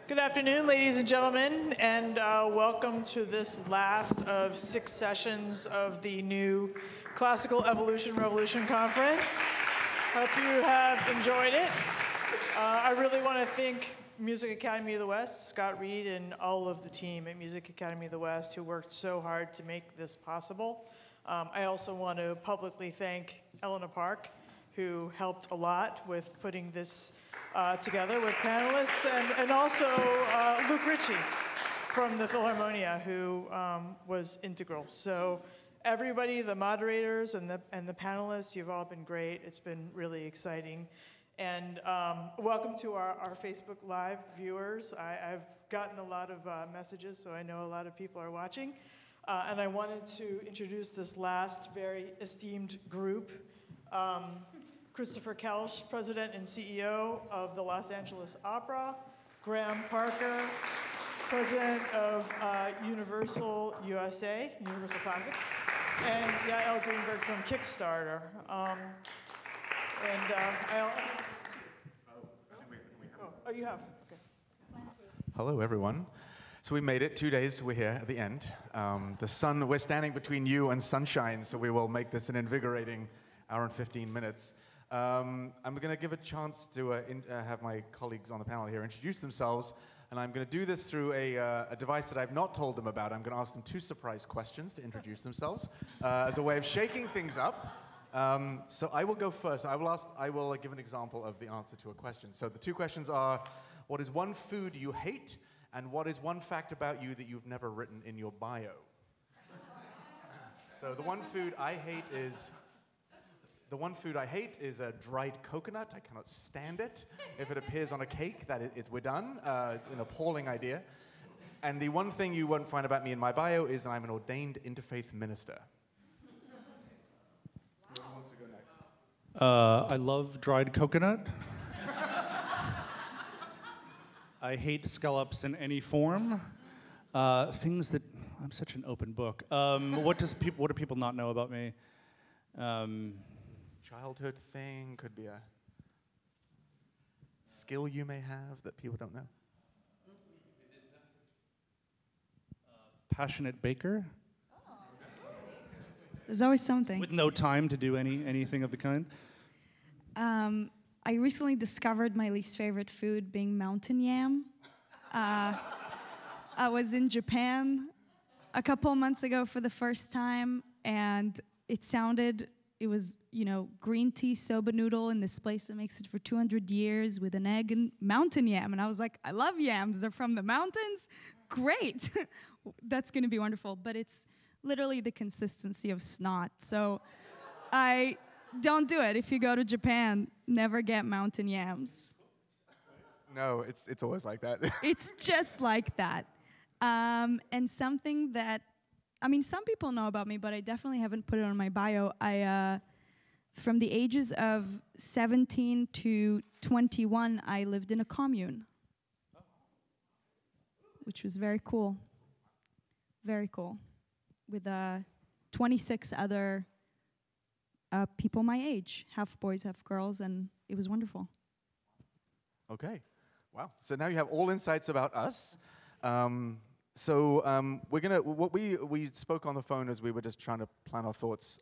Good afternoon, ladies and gentlemen, and welcome to this last of 6 sessions of the new Classical Evolution Revolution Conference. Hope you have enjoyed it. I really want to thank Music Academy of the West, Scott Reed, and all of the team at Music Academy of the West who worked so hard to make this possible. I also want to publicly thank Eleanor Park, who helped a lot with putting this together with panelists, and also Luke Ritchie from the Philharmonia, who was integral. So everybody, the moderators and the panelists, you've all been great. It's been really exciting. And welcome to our Facebook Live viewers. I've gotten a lot of messages, so I know a lot of people are watching. And I wanted to introduce this last very esteemed group. Christopher Koelsch, President and CEO of the Los Angeles Opera. Graham Parker, President of Universal USA, Universal Classics. And Yael Greenberg from Kickstarter. Oh, you have? Okay. Hello, everyone. So we made it. 2 days, we're here at the end. The sun, we're standing between you and sunshine, so we will make this an invigorating hour and 15 minutes. I'm going to give a chance to have my colleagues on the panel here introduce themselves, and I'm going to do this through a device that I've not told them about. I'm going to ask them 2 surprise questions to introduce themselves as a way of shaking things up. So I will go first. I will give an example of the answer to a question. So the 2 questions are, what is one food you hate, and what is one fact about you that you've never written in your bio? So the one food I hate is a dried coconut. I cannot stand it. If it appears on a cake, we're done. It's an appalling idea. And the one thing you won't find about me in my bio is that I'm an ordained interfaith minister. Who wants to go next? I love dried coconut. I hate scallops in any form. Things that I'm such an open book. What do people not know about me? Childhood thing, could be a skill you may have that people don't know. Passionate baker. There's always something. With no time to do anything of the kind. I recently discovered my least favorite food being mountain yam. I was in Japan a couple months ago for the first time, and it was, green tea soba noodle in this place that makes it for 200 years with an egg and mountain yam. And I was like, I love yams. They're from the mountains. Great. That's going to be wonderful. But it's literally the consistency of snot. So I don't do it. If you go to Japan, never get mountain yams. No, it's always like that. It's just like that. And something that, some people know about me, but I definitely haven't put it on my bio. From the ages of 17 to 21, I lived in a commune, which was very cool. Very cool. With 26 other people my age, half boys, half girls, and it was wonderful. Okay. Wow. So now you have all insights about us. We're gonna. What we spoke on the phone as we were just trying to plan our thoughts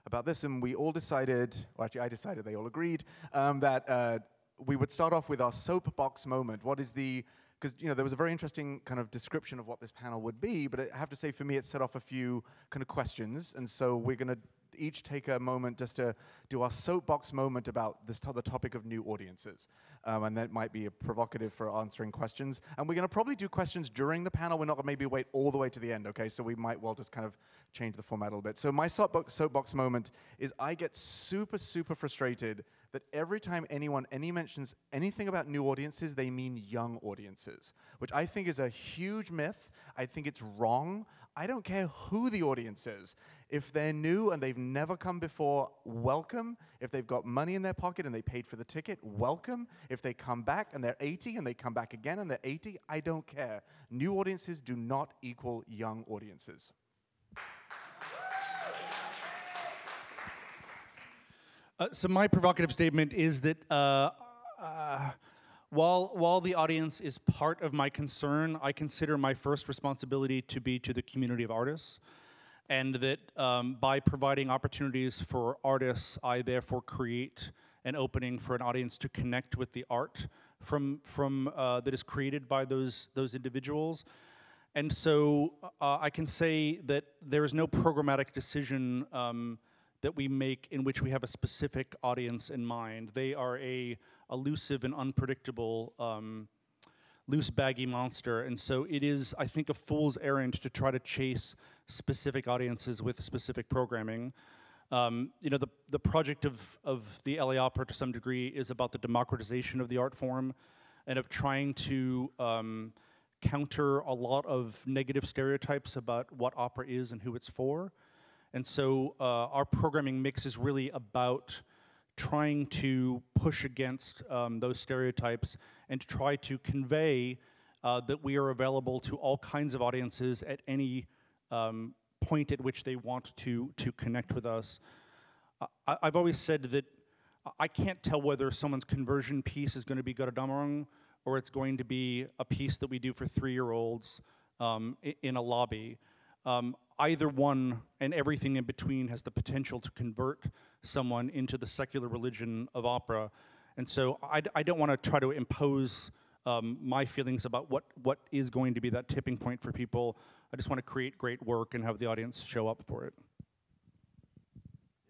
about this, and we all decided, or actually I decided, they all agreed, that we would start off with our soapbox moment. Because there was a very interesting kind of description of what this panel would be, but I have to say for me it set off a few kind of questions, and so we're going to each take a moment just to do our soapbox moment about the topic of new audiences. And that might be provocative for answering questions. And we're going to probably do questions during the panel. We're not going to maybe wait all the way to the end, okay? So we might well just kind of change the format a little bit. So my soapbox moment is I get super, super frustrated that every time anyone mentions anything about new audiences, they mean young audiences, which I think is a huge myth. I think it's wrong. I don't care who the audience is. If they're new and they've never come before, welcome. If they've got money in their pocket and they paid for the ticket, welcome. If they come back and they're 80 and they come back again and they're 80, I don't care. New audiences do not equal young audiences. So my provocative statement is that While the audience is part of my concern, I consider my first responsibility to be to the community of artists, and that by providing opportunities for artists, I therefore create an opening for an audience to connect with the art from that is created by those individuals. And so I can say that there is no programmatic decision that we make in which we have a specific audience in mind. They are a elusive and unpredictable, loose, baggy monster. And so it is, I think, a fool's errand to try to chase specific audiences with specific programming. You know, the project of the LA Opera, to some degree, is about the democratization of the art form and of trying to counter a lot of negative stereotypes about what opera is and who it's for. And so our programming mix is really about trying to push against those stereotypes and to try to convey that we are available to all kinds of audiences at any point at which they want to connect with us. I've always said that I can't tell whether someone's conversion piece is going to be Götterdämmerung or it's going to be a piece that we do for 3-year-olds in a lobby. Either one and everything in between has the potential to convert someone into the secular religion of opera. And so I don't want to try to impose my feelings about what is going to be that tipping point for people. I just want to create great work and have the audience show up for it.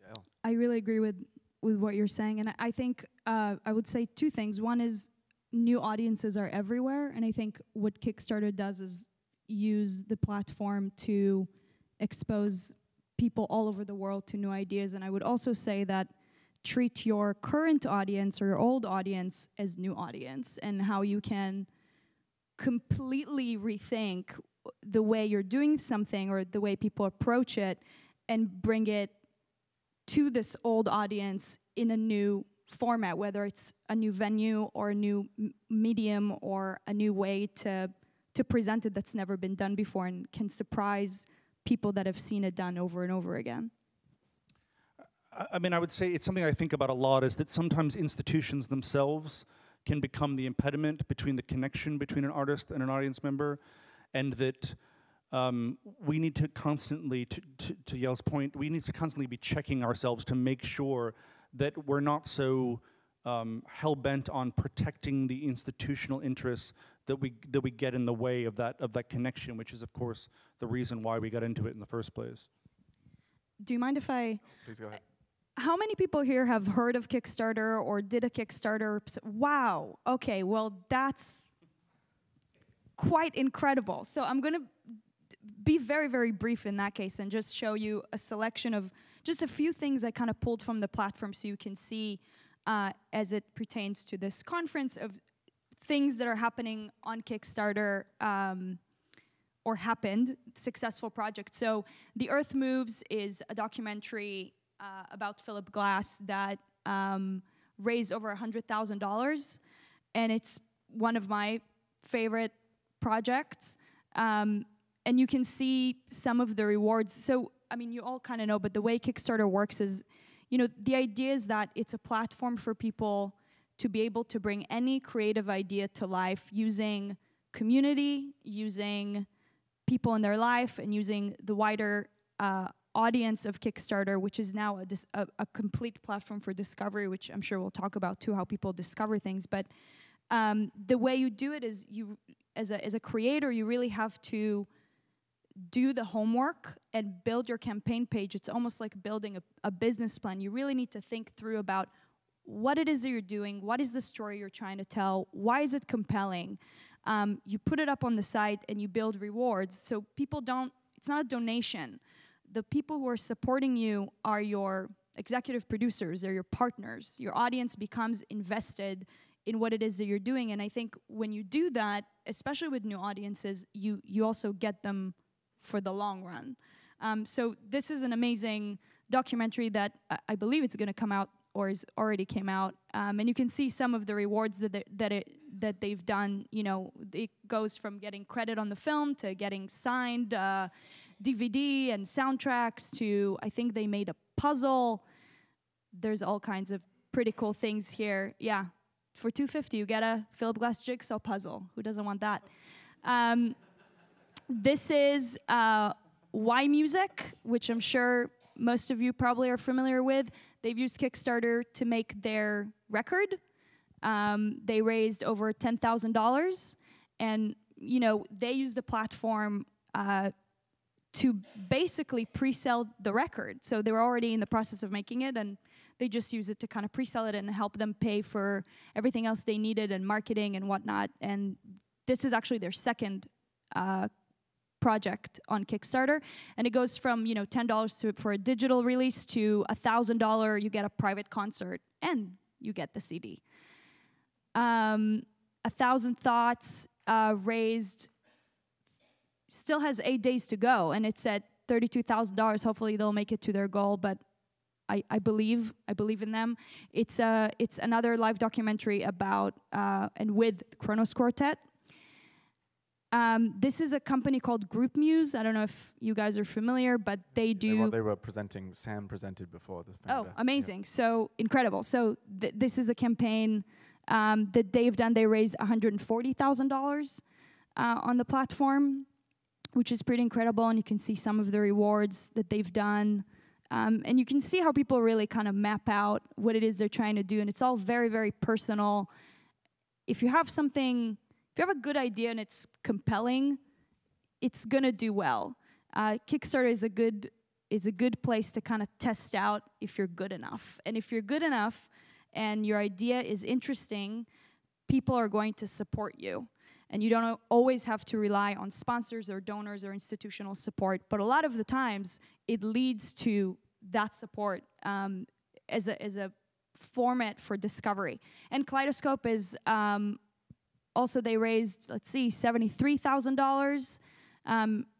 Yael. I really agree with what you're saying, and I think I would say two things. One is new audiences are everywhere, and I think what Kickstarter does is use the platform to expose people all over the world to new ideas. And I would also say that treat your current audience or your old audience as new audience, and how you can completely rethink the way you're doing something or the way people approach it and bring it to this old audience in a new format, whether it's a new venue or a new medium or a new way to present it that's never been done before and can surprise people that have seen it done over and over again. I mean, I would say it's something I think about a lot, is that sometimes institutions themselves can become the impediment between the connection between an artist and an audience member, and that we need to constantly, to Yael's point, we need to constantly be checking ourselves to make sure that we're not so hell-bent on protecting the institutional interests that we get in the way of that connection, which is, of course, the reason why we got into it in the first place. Do you mind if I... Please go ahead. How many people here have heard of Kickstarter or did a Kickstarter? Wow, okay, well, that's quite incredible. So I'm going to be very, very brief in that case and just show you a selection of just a few things I kind of pulled from the platform so you can see as it pertains to this conference of things that are happening on Kickstarter or happened, successful projects. So The Earth Moves is a documentary about Philip Glass that raised over $100,000, and it's one of my favorite projects. And you can see some of the rewards. So, I mean, you all kind of know, but the way Kickstarter works is, you know, the idea is that it's a platform for people to be able to bring any creative idea to life using community, using people in their life, and using the wider audience of Kickstarter, which is now a complete platform for discovery, which I'm sure we'll talk about too, how people discover things. But the way you do it is you, as a creator, you really have to do the homework and build your campaign page. It's almost like building a business plan. You really need to think through about what it is that you're doing, what is the story you're trying to tell, why is it compelling? You put it up on the site and you build rewards. So people don't, it's not a donation. The people who are supporting you are your executive producers, they're your partners. Your audience becomes invested in what it is that you're doing. And I think when you do that, especially with new audiences, you also get them for the long run. So this is an amazing documentary that I believe it's going to come out or is already came out, and you can see some of the rewards that they've done. You know, it goes from getting credit on the film to getting signed DVD and soundtracks to, I think they made a puzzle. There's all kinds of pretty cool things here. Yeah, for $2.50, you get a Philip Glass jigsaw puzzle. Who doesn't want that? This is Y Music, which I'm sure most of you probably are familiar with. They've used Kickstarter to make their record. They raised over $10,000, and they used the platform to basically pre-sell the record. So they were already in the process of making it, and they just use it to kind of pre-sell it and help them pay for everything else they needed and marketing and whatnot. And this is actually their second project on Kickstarter, and it goes from $10 for a digital release to $1,000. You get a private concert and you get the CD. 1,000 Thoughts raised, still has 8 days to go, and it's at $32,000. Hopefully they'll make it to their goal, but I believe in them. It's another live documentary about and with Kronos Quartet. This is a company called Group Muse. I don't know if you guys are familiar, but they do. They were presenting. Sam presented before the. Oh, amazing! Yeah. So incredible. So this is a campaign that they've done. They raised $140,000 on the platform, which is pretty incredible. And you can see some of the rewards that they've done, and you can see how people really kind of map out what it is they're trying to do. And it's all very, very personal. If you have something. If you have a good idea and it's compelling, it's gonna do well. Kickstarter is a good place to kind of test out if you're good enough. And if you're good enough and your idea is interesting, people are going to support you. And you don't always have to rely on sponsors or donors or institutional support, but a lot of the times it leads to that support as a format for discovery. And Kaleidoscope is also, they raised, $73,000.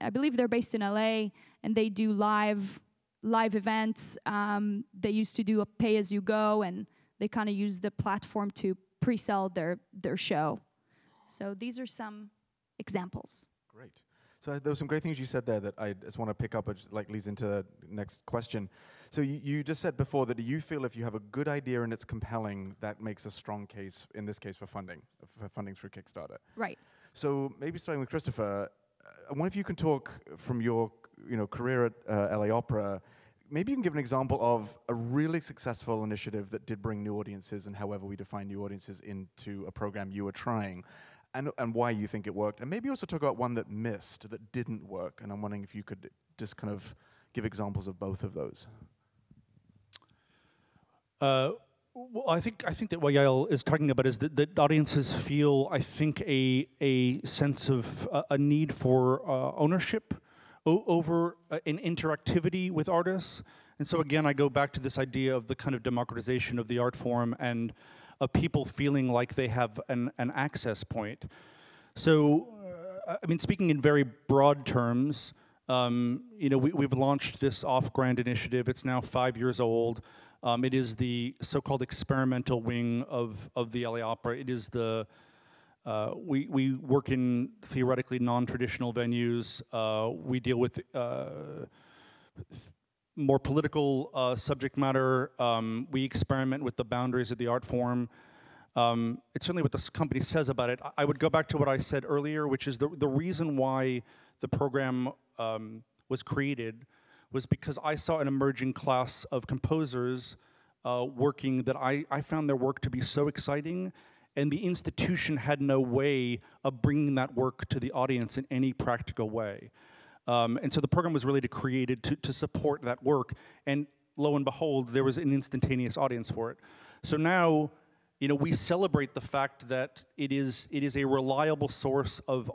I believe they're based in LA, and they do live events. They used to do a pay-as-you-go, and they kind of use the platform to pre-sell their show. So these are some examples. Great. So there were some great things you said there that I just want to pick up, which leads into the next question. So you just said before that you feel if you have a good idea and it's compelling, that makes a strong case, in this case, for funding through Kickstarter. Right. So maybe starting with Christopher, I wonder if you can talk from your career at LA Opera. Maybe you can give an example of a really successful initiative that did bring new audiences, and however we define new audiences, into a program you were trying. And why you think it worked. And maybe also talk about one that missed, that didn't work. And I'm wondering if you could just kind of give examples of both of those. Well, I think that what Yael is talking about is that audiences feel, I think, a sense of a need for ownership over an interactivity with artists. And so again, I go back to this idea of the kind of democratization of the art form and of people feeling like they have an access point. So, I mean, speaking in very broad terms, we've launched this off-grant initiative. It's now 5 years old. It is the so-called experimental wing of the LA Opera. It is the, we work in theoretically non-traditional venues. We deal with more political subject matter. We experiment with the boundaries of the art form. It's certainly what this company says about it. I would go back to what I said earlier, which is the reason why the program was created was because I saw an emerging class of composers working that I found their work to be so exciting, and the institution had no way of bringing that work to the audience in any practical way. And so the program was really created to support that work, and lo and behold, there was an instantaneous audience for it. So now, we celebrate the fact that it is a reliable source of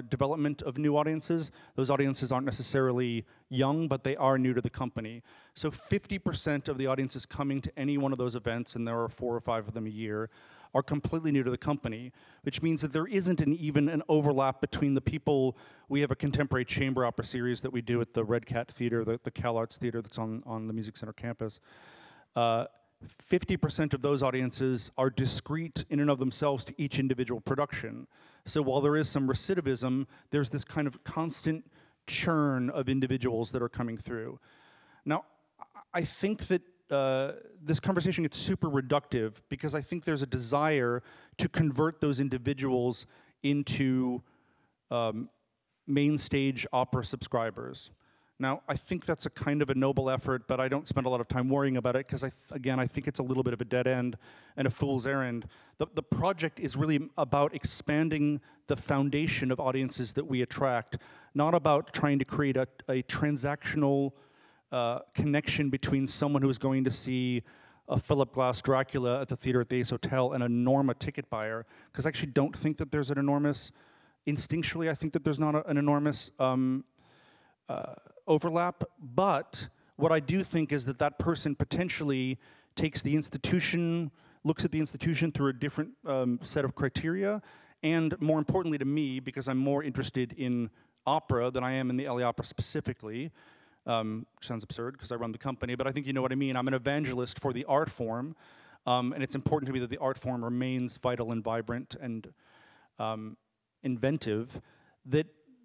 development of new audiences. Those audiences aren't necessarily young, but they are new to the company. So 50% of the audiences coming to any one of those events, and there are 4 or 5 of them a year, are completely new to the company, which means that there isn't even an overlap between the people. We have a contemporary chamber opera series that we do at the Red Cat Theater, the Cal Arts Theater that's on the Music Center campus. 50% of those audiences are discrete in and of themselves to each individual production. So while there is some recidivism, there's this kind of constant churn of individuals that are coming through. Now, I think that this conversation gets super reductive because I think there's a desire to convert those individuals into main stage opera subscribers. Now, I think that's a kind of a noble effort, but I don't spend a lot of time worrying about it because, again, I think it's a little bit of a dead end and a fool's errand. The project is really about expanding the foundation of audiences that we attract, not about trying to create a transactional connection between someone who is going to see a Philip Glass Dracula at the theater at the Ace Hotel and a Norma ticket buyer, because I actually don't think that there's an enormous, instinctually I think that there's not an enormous overlap, but what I do think is that that person potentially takes the institution, looks at the institution through a different set of criteria, and more importantly to me, because I'm more interested in opera than I am in the LA Opera specifically, which sounds absurd because I run the company, but I think you know what I mean. I'm an evangelist for the art form, and it's important to me that the art form remains vital and vibrant and inventive,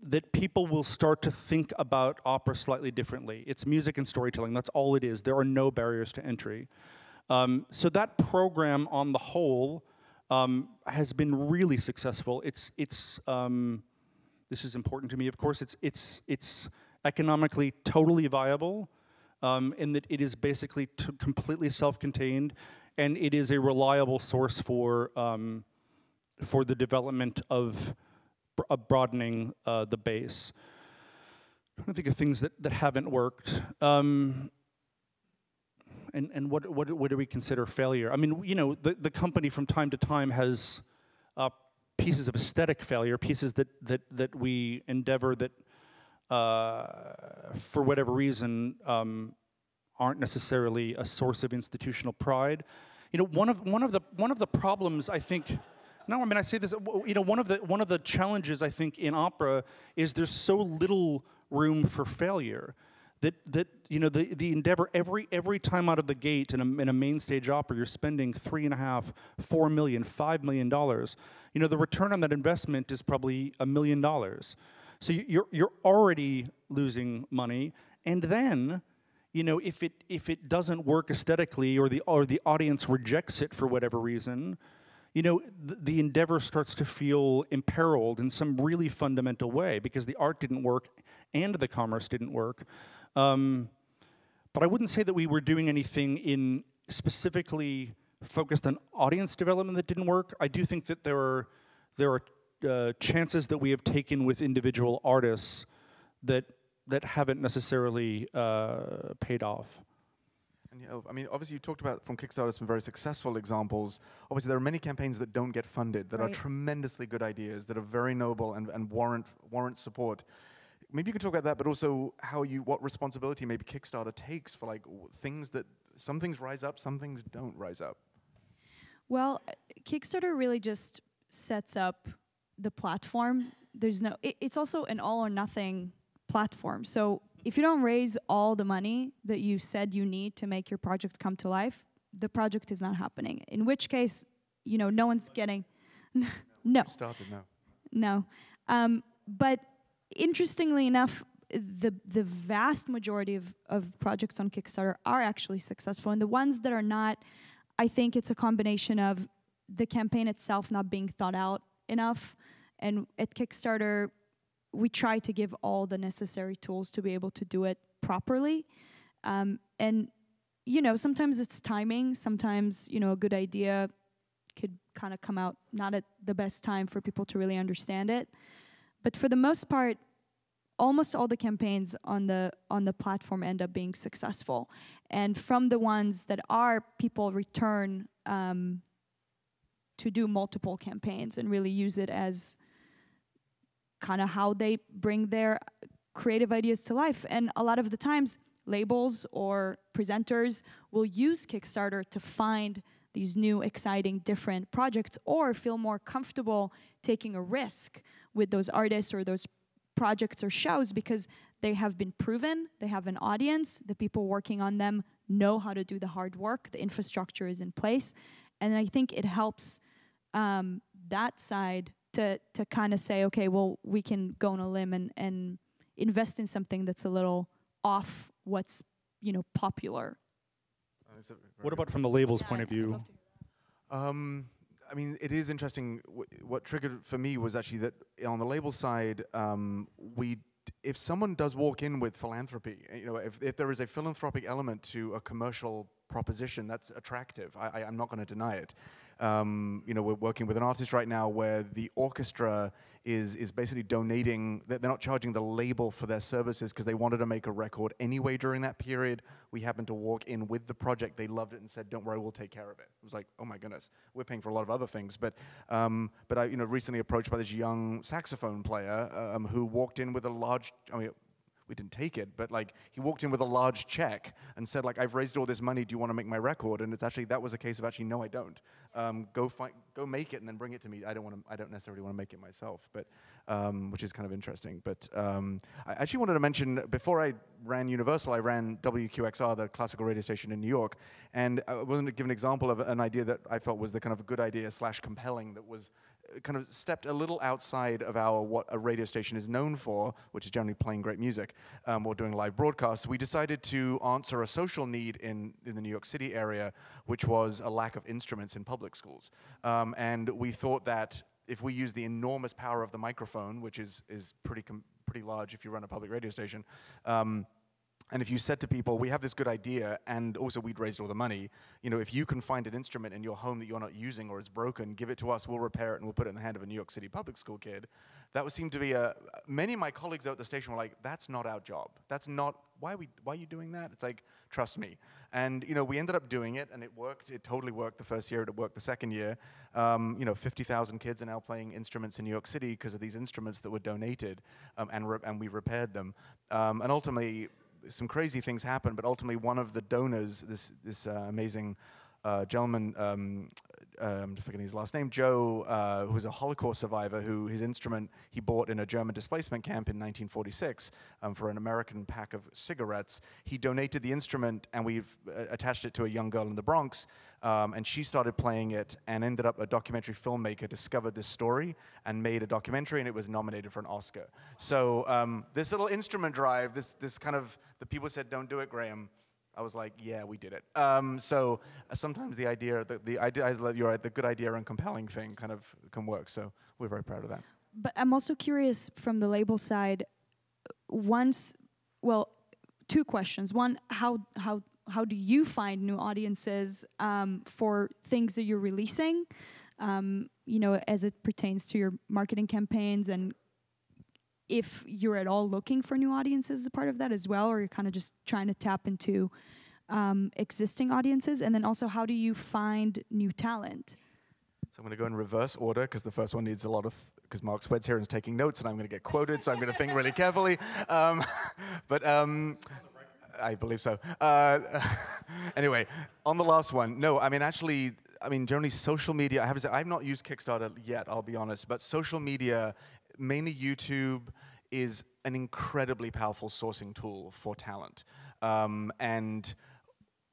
that people will start to think about opera slightly differently. It's music and storytelling, that's all it is. There are no barriers to entry. So that program on the whole has been really successful. This is important to me, of course. It's economically totally viable in that it is basically completely self-contained, and it is a reliable source for the development of broadening the base. I'm trying to think of things that haven't worked. And what do we consider failure? I mean, you know, the company from time to time has pieces of aesthetic failure, pieces that we endeavor that, for whatever reason, aren't necessarily a source of institutional pride. You know, one of the problems I think. No, I mean I say this. You know, one of the challenges I think in opera is there's so little room for failure. That you know the endeavor every time out of the gate in a main stage opera you're spending $3.5, $4 million, $5 million. You know the return on that investment is probably $1 million. So you're already losing money, and then you know if it doesn't work aesthetically or the audience rejects it for whatever reason, you know the endeavor starts to feel imperiled in some really fundamental way because the art didn't work and the commerce didn't work. But I wouldn't say that we were doing anything in specifically focused on audience development that didn't work. I do think that there are chances that we have taken with individual artists that haven't necessarily paid off. And yeah, I mean, obviously you talked about from Kickstarter some very successful examples. Obviously there are many campaigns that don't get funded, that are tremendously good ideas, that are very noble and warrant support. Maybe you could talk about that, but also what responsibility maybe Kickstarter takes for like things that, some things rise up, some things don't rise up. Well, Kickstarter really just sets up the platform. It's also an all or nothing platform. So if you don't raise all the money that you said you need to make your project come to life, the project is not happening. In which case, you know, no one's getting, no. Started, no. No. But interestingly enough, the vast majority of projects on Kickstarter are actually successful. And the ones that are not, I think it's a combination of the campaign itself not being thought out enough. And at Kickstarter, we try to give all the necessary tools to be able to do it properly. And, you know, sometimes it's timing. Sometimes, you know, a good idea could kind of come out not at the best time for people to really understand it. But for the most part, almost all the campaigns on the platform end up being successful. And from the ones that are, people return to do multiple campaigns and really use it as kind of how they bring their creative ideas to life. And a lot of the times, labels or presenters will use Kickstarter to find these new, exciting, different projects or feel more comfortable taking a risk with those artists or those projects or shows because they have been proven, they have an audience, the people working on them know how to do the hard work, the infrastructure is in place. And I think it helps that side to kind of say, okay, well, we can go on a limb and invest in something that's a little off what's, you know, popular. What about from the label's point of view? I mean, it is interesting. What triggered for me was actually that on the label side, if someone does walk in with philanthropy, if there is a philanthropic element to a commercial proposition, that's attractive. I'm not going to deny it. We're working with an artist right now where the orchestra is basically donating. They're not charging the label for their services because they wanted to make a record anyway during that period. We happened to walk in with the project. They loved it and said, "Don't worry, we'll take care of it." It was like, oh my goodness, we're paying for a lot of other things. But I recently approached by this young saxophone player who walked in with a large. We didn't take it, but like he walked in with a large check and said, like, "I've raised all this money. Do you want to make my record?" And that was a case of actually, no, I don't. Go make it and then bring it to me. I don't necessarily want to make it myself, but which is kind of interesting. But I actually wanted to mention, before I ran Universal, I ran WQXR, the classical radio station in New York, and I wanted to give an example of an idea that I felt was the kind of a good idea / compelling, that was kind of stepped a little outside of what a radio station is known for, which is generally playing great music or doing live broadcasts. We decided to answer a social need in the New York City area, which was a lack of instruments in public schools. And we thought that if we use the enormous power of the microphone, which is pretty large if you run a public radio station, and if you said to people, we have this good idea, and also we'd raised all the money, if you can find an instrument in your home that you're not using or is broken, give it to us, we'll repair it, and we'll put it in the hand of a New York City public school kid. That would seem to be many of my colleagues out at the station were like, that's not our job. That's not, why are you doing that? It's like, trust me. And, we ended up doing it, and it worked. It totally worked the first year. It worked the second year. 50,000 kids are now playing instruments in New York City because of these instruments that were donated, and we repaired them. And ultimately, some crazy things happened, but ultimately one of the donors, this amazing gentleman, I'm forgetting his last name, Joe, who was a Holocaust survivor, who his instrument he bought in a German displacement camp in 1946 for an American pack of cigarettes. He donated the instrument, and we've attached it to a young girl in the Bronx, and she started playing it, and ended up a documentary filmmaker discovered this story and made a documentary, and it was nominated for an Oscar. So this little instrument drive, this kind of, the people said, "Don't do it, Graham." I was like, yeah, we did it. So sometimes the idea, you're right, the good idea and compelling thing kind of can work. So we're very proud of that. But I'm also curious from the label side. Two questions. One, how do you find new audiences for things that you're releasing? As it pertains to your marketing campaigns, and if you're at all looking for new audiences as a part of that as well, or you're kind of just trying to tap into existing audiences? And then also, how do you find new talent? So I'm going to go in reverse order, because the first one needs a lot of, because Mark Swed's here and is taking notes, and I'm going to get quoted, so I'm going to think really carefully. I believe so. Anyway, on the last one, no, generally social media, I have to say, I've not used Kickstarter yet, I'll be honest, but social media, mainly YouTube, is an incredibly powerful sourcing tool for talent. And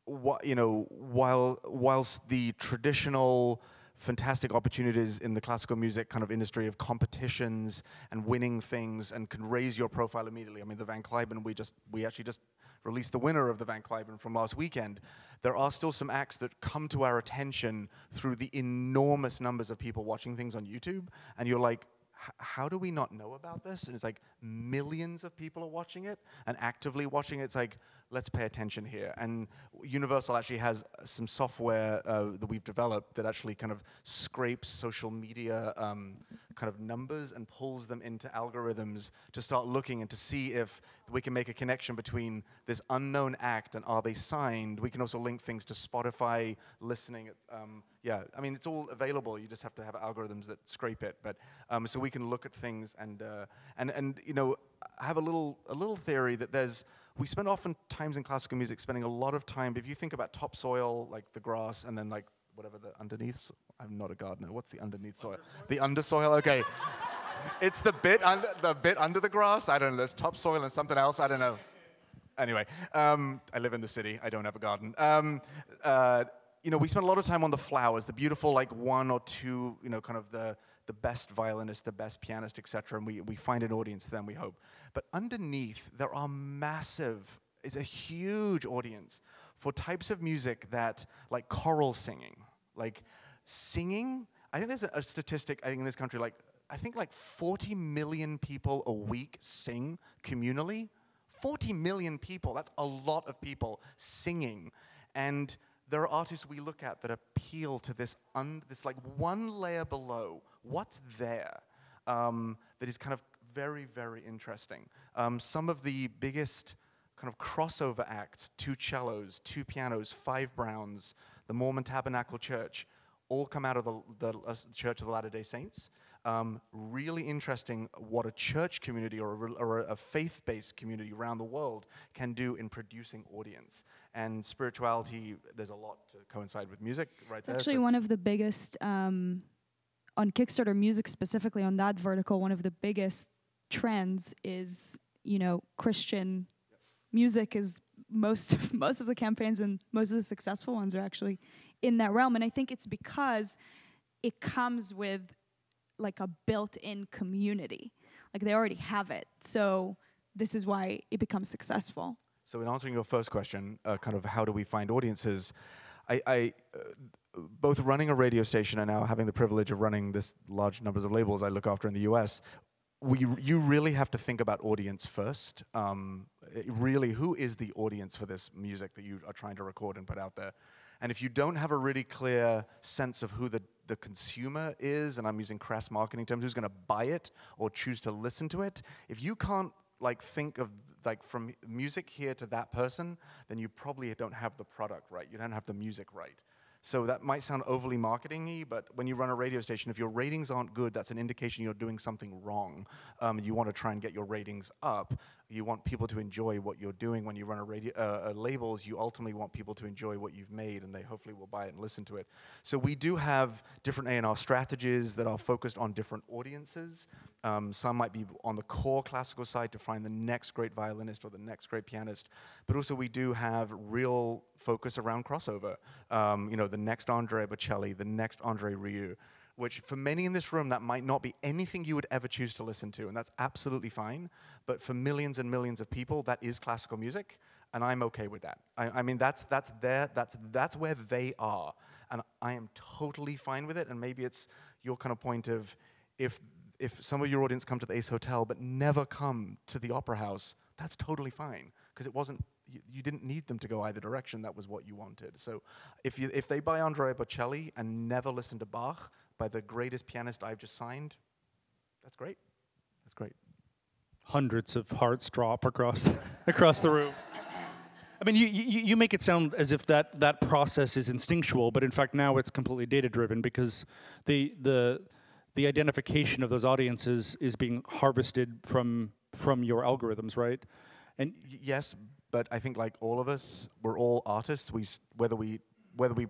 whilst the traditional fantastic opportunities in the classical music kind of industry of competitions and winning things and can raise your profile immediately. I mean, the Van Cliburn, we actually just released the winner of the Van Cliburn from last weekend. There are still some acts that come to our attention through the enormous numbers of people watching things on YouTube, and you're like, how do we not know about this? And it's like millions of people are watching it and actively watching it. It's like, let's pay attention here. And Universal actually has some software that we've developed that actually kind of scrapes social media kind of numbers and pulls them into algorithms to start looking and to see if we can make a connection between this unknown act and are they signed. We can also link things to Spotify listening. It's all available. You just have to have algorithms that scrape it. But so we can look at things and I have a little theory that we spend oftentimes in classical music spending a lot of time, if you think about topsoil, like the grass, and then like whatever the underneath, I'm not a gardener, what's the underneath soil? The undersoil, okay. It's the bit under the grass, I don't know, there's topsoil and something else, I don't know. Anyway, I live in the city, I don't have a garden. We spend a lot of time on the flowers, the beautiful like one or two, kind of the best violinist, the best pianist, etc., and we find an audience to them, we hope. But underneath, there are it's a huge audience for types of music that, like choral singing, like singing. I think there's a statistic, I think in this country, I think 40 million people a week sing communally. 40 million people, that's a lot of people singing. And there are artists we look at that appeal to this like one layer below. What's there that is kind of very, very interesting. Some of the biggest kind of crossover acts, 2 cellos, 2 pianos, 5 Browns, the Mormon Tabernacle Church, all come out of the Church of the Latter-day Saints. Really interesting what a church community or a faith-based community around the world can do in producing audience. And spirituality, there's a lot to coincide with music right there. It's actually one of the biggest, on Kickstarter music specifically, on that vertical, one of the biggest trends is, Christian music is most of the campaigns and most of the successful ones are actually in that realm. And I think it's because it comes with like a built-in community. Like they already have it. So this is why it becomes successful. So in answering your first question, kind of how do we find audiences, I both running a radio station and now having the privilege of running this large numbers of labels I look after in the US, you really have to think about audience first. Really, who is the audience for this music that you are trying to record and put out there? And if you don't have a really clear sense of who the consumer is, and I'm using crass marketing terms, who's going to buy it or choose to listen to it, if you can't think of from music here to that person, then you probably don't have the product right. You don't have the music right. So that might sound overly marketing-y, but when you run a radio station, if your ratings aren't good, that's an indication you're doing something wrong. You want to try and get your ratings up. You want people to enjoy what you're doing. When you run labels, you ultimately want people to enjoy what you've made, and they hopefully will buy it and listen to it. So we do have different A&R strategies that are focused on different audiences. Some might be on the core classical side to find the next great violinist or the next great pianist, but also we do have real focus around crossover. The next Andrea Bocelli, the next Andre Rieu, which for many in this room, that might not be anything you would ever choose to listen to, and that's absolutely fine. But for millions and millions of people, that is classical music, and I'm okay with that. I mean, that's where they are, and I am totally fine with it. And maybe it's your kind of point of if some of your audience come to the Ace Hotel but never come to the Opera House, that's totally fine, because it wasn't. You didn't need them to go either direction. That was what you wanted. So if they buy Andrea Bocelli and never listen to Bach by the greatest pianist I've just signed, that's great. That's great. Hundreds of hearts drop across the room. I mean, you make it sound as if that process is instinctual, but in fact now it's completely data-driven, because the identification of those audiences is being harvested from your algorithms, right? And yes, but I think like all of us, we're all artists. Whether we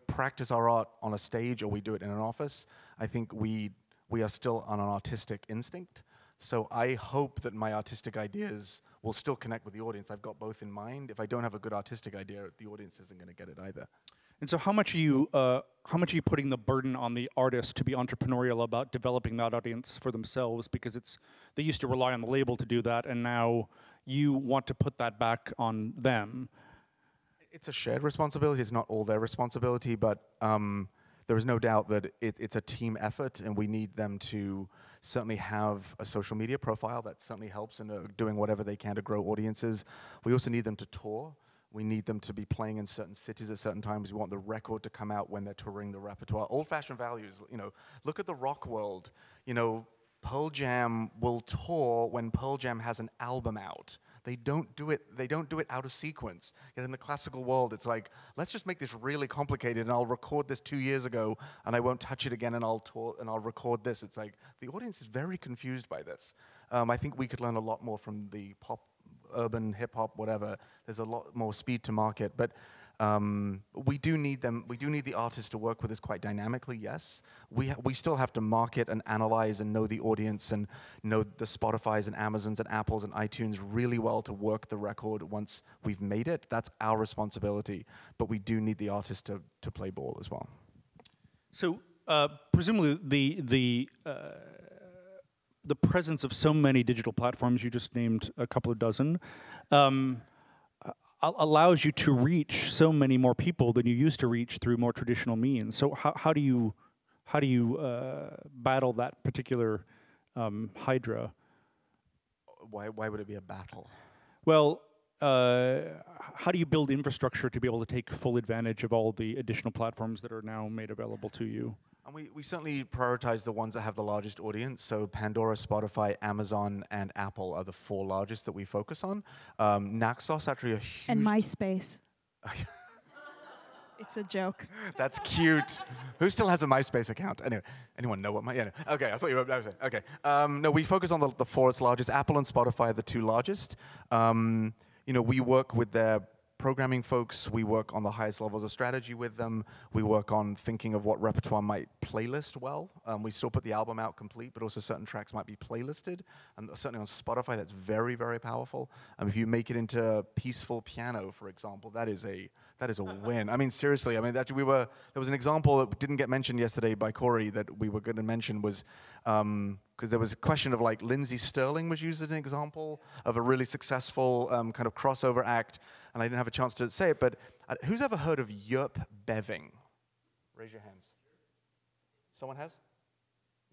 practice our art on a stage or we do it in an office, I think we are still on an artistic instinct. So I hope that my artistic ideas will still connect with the audience. I've got both in mind. If I don't have a good artistic idea, the audience isn't going to get it either. And so how much are you putting the burden on the artist to be entrepreneurial about developing that audience for themselves? Because they used to rely on the label to do that, and now you want to put that back on them. It's a shared responsibility. It's not all their responsibility, but there is no doubt that it's a team effort, and we need them to certainly have a social media profile. That certainly helps in doing whatever they can to grow audiences. We also need them to tour. We need them to be playing in certain cities at certain times. We want the record to come out when they're touring the repertoire. Old-fashioned values, look at the rock world. Pearl Jam will tour when Pearl Jam has an album out. They don't do it out of sequence. Yet in the classical world, it's like, let's just make this really complicated, and I'll record this 2 years ago, and I won't touch it again, and I'll tour, and I'll record this. It's like, the audience is very confused by this. I think we could learn a lot more from the pop, urban, hip-hop, whatever. There's a lot more speed to market, but we do need them. We do need the artists to work with us quite dynamically, yes. We still have to market and analyze and know the audience and know the Spotifys and Amazons and Apples and iTunes really well to work the record once we've made it. That's our responsibility, but we do need the artists to play ball as well. So presumably the presence of so many digital platforms, you just named a couple of dozen, allows you to reach so many more people than you used to reach through more traditional means. So how do you battle that particular hydra? Why would it be a battle? Well, how do you build infrastructure to be able to take full advantage of all the additional platforms that are now made available to you? And we certainly prioritize the ones that have the largest audience. So Pandora, Spotify, Amazon, and Apple are the 4 largest that we focus on. Naxos actually a huge... And MySpace. It's a joke. That's cute. Who still has a MySpace account? Anyway, anyone know what my... Yeah, no. Okay, I thought you were... Okay. No, we focus on the 4 largest. Apple and Spotify are the 2 largest. We work with their programming folks. We work on the highest levels of strategy with them. We work on thinking of what repertoire might playlist well. We still put the album out complete, but also certain tracks might be playlisted. And certainly on Spotify, that's very, very powerful. If you make it into peaceful piano, for example, that is a win. I mean, seriously. I mean, there was an example that didn't get mentioned yesterday by Corey that we were going to mention was because there was a question of like Lindsey Sterling was used as an example of a really successful kind of crossover act, and I didn't have a chance to say it, but who's ever heard of Yerp Beving? Raise your hands. Someone has?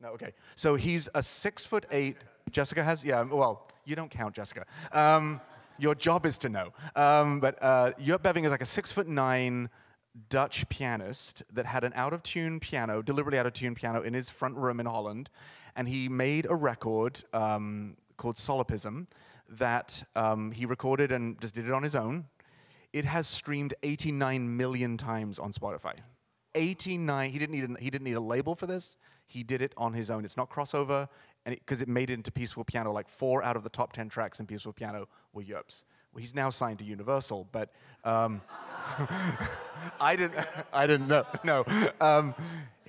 No, okay. So he's a 6'8". Jessica has? Yeah, well, you don't count, Jessica. Your job is to know. But Yerp Beving is like a 6'9" Dutch pianist that had an out-of-tune piano, deliberately out-of-tune piano in his front room in Holland, and he made a record called Solipsism that he recorded and just did it on his own. It has streamed 89 million times on Spotify. 89. He didn't need a label for this. He did it on his own. It's not crossover, and because it made it into Peaceful Piano. Like 4 out of the top 10 tracks in Peaceful Piano were Yerp's. Well, he's now signed to Universal, but I didn't know. No,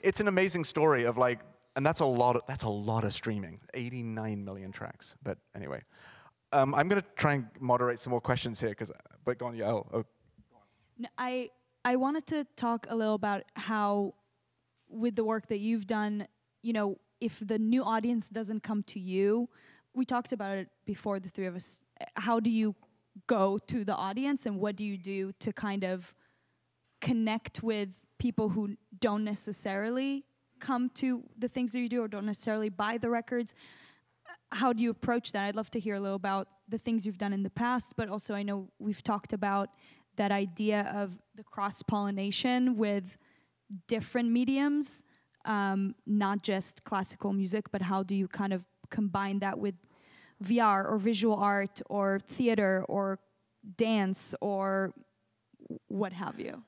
it's an amazing story of like, and that's a lot of streaming. 89 million tracks. But anyway, I'm going to try and moderate some more questions here, but go on, Yael. Oh. No, I wanted to talk a little about how, with the work that you've done, if the new audience doesn't come to you, we talked about it before, the 3 of us. How do you go to the audience, and what do you do to kind of connect with people who don't necessarily come to the things that you do or don't necessarily buy the records? How do you approach that? I'd love to hear a little about the things you've done in the past, but also I know we've talked about that idea of the cross-pollination with different mediums, not just classical music, but how do you kind of combine that with VR or visual art or theater or dance or what have you?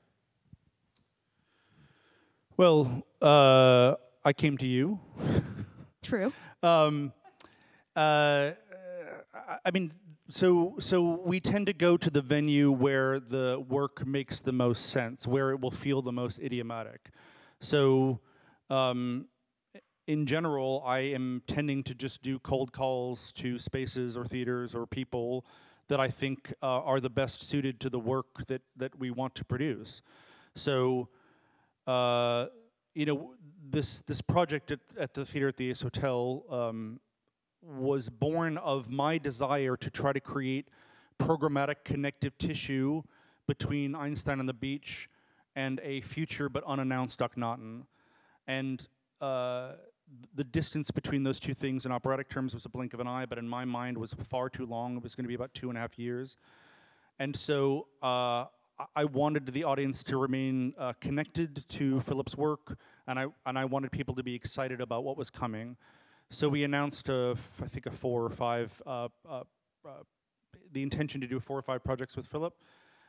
Well, I came to you. True. I mean, so we tend to go to the venue where the work makes the most sense, where it will feel the most idiomatic. So, in general, I am tending to just do cold calls to spaces or theaters or people that I think are the best suited to the work that we want to produce. So, this project at the theater at the Ace Hotel was born of my desire to try to create programmatic connective tissue between Einstein on the Beach and a future but unannounced Akhenaten. And the distance between those two things in operatic terms was a blink of an eye, but in my mind was far too long. It was going to be about 2.5 years. And so I wanted the audience to remain connected to Philip's work, and I wanted people to be excited about what was coming. So we announced, I think, the intention to do 4 or 5 projects with Philip.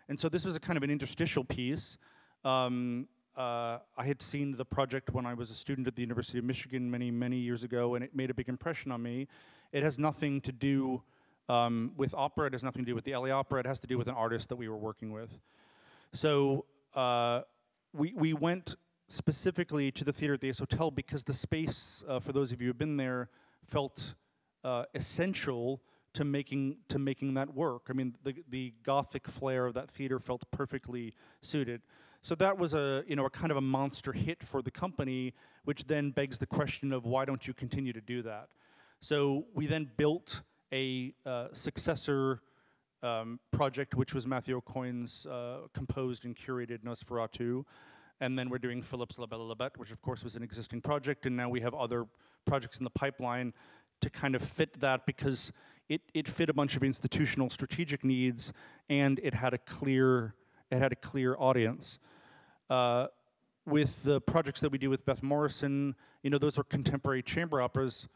And so this was a kind of an interstitial piece. I had seen the project when I was a student at the University of Michigan many, many years ago, and it made a big impression on me. It has nothing to do with opera. It has nothing to do with the LA Opera. It has to do with an artist that we were working with. So we went specifically to the theater at the Ace Hotel because the space, for those of you who have been there, felt essential to making that work. I mean, the Gothic flair of that theater felt perfectly suited. So that was a kind of a monster hit for the company, which then begs the question of why don't you continue to do that? So we then built a successor project, which was Matthew O'Coin's composed and curated Nosferatu. And then we're doing Philip's La Belle La Bête, which of course was an existing project, and now we have other projects in the pipeline to kind of fit that, because it fit a bunch of institutional strategic needs, and it had a clear audience. With the projects that we do with Beth Morrison, you know, those are contemporary chamber operas.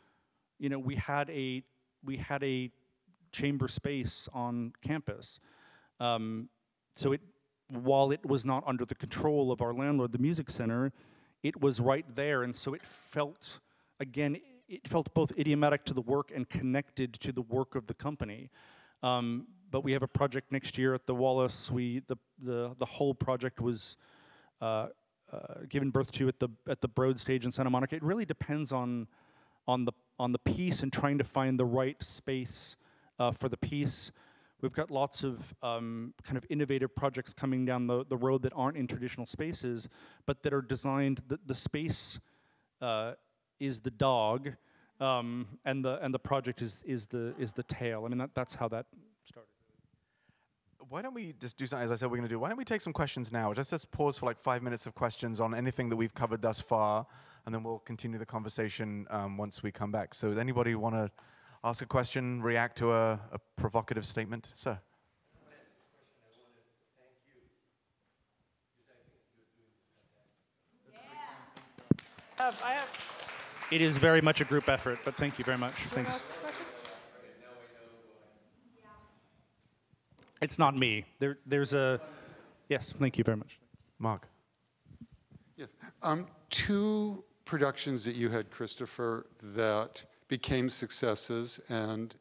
You know, we had a chamber space on campus, so while it was not under the control of our landlord, the Music Center, it was right there, and so it felt, again, it felt both idiomatic to the work and connected to the work of the company. But we have a project next year at the Wallace. The whole project was given birth to at the Broad stage in Santa Monica. It really depends on the piece and trying to find the right space for the piece. We've got lots of kind of innovative projects coming down the road that aren't in traditional spaces, but that are designed. The space is the dog, and the project is the tail. I mean, that's how that started. Why don't we just do something, as I said we're going to do, why don't we take some questions now? Let's pause for like 5 minutes of questions on anything that we've covered thus far, and then we'll continue the conversation once we come back. So anybody want to ask a question, react to a provocative statement? Sir. It is very much a group effort, but thank you very much. Thanks. It's not me. There's a... Yes, thank you very much. Mark. Yes. Two productions that you had, Christopher, that became successes and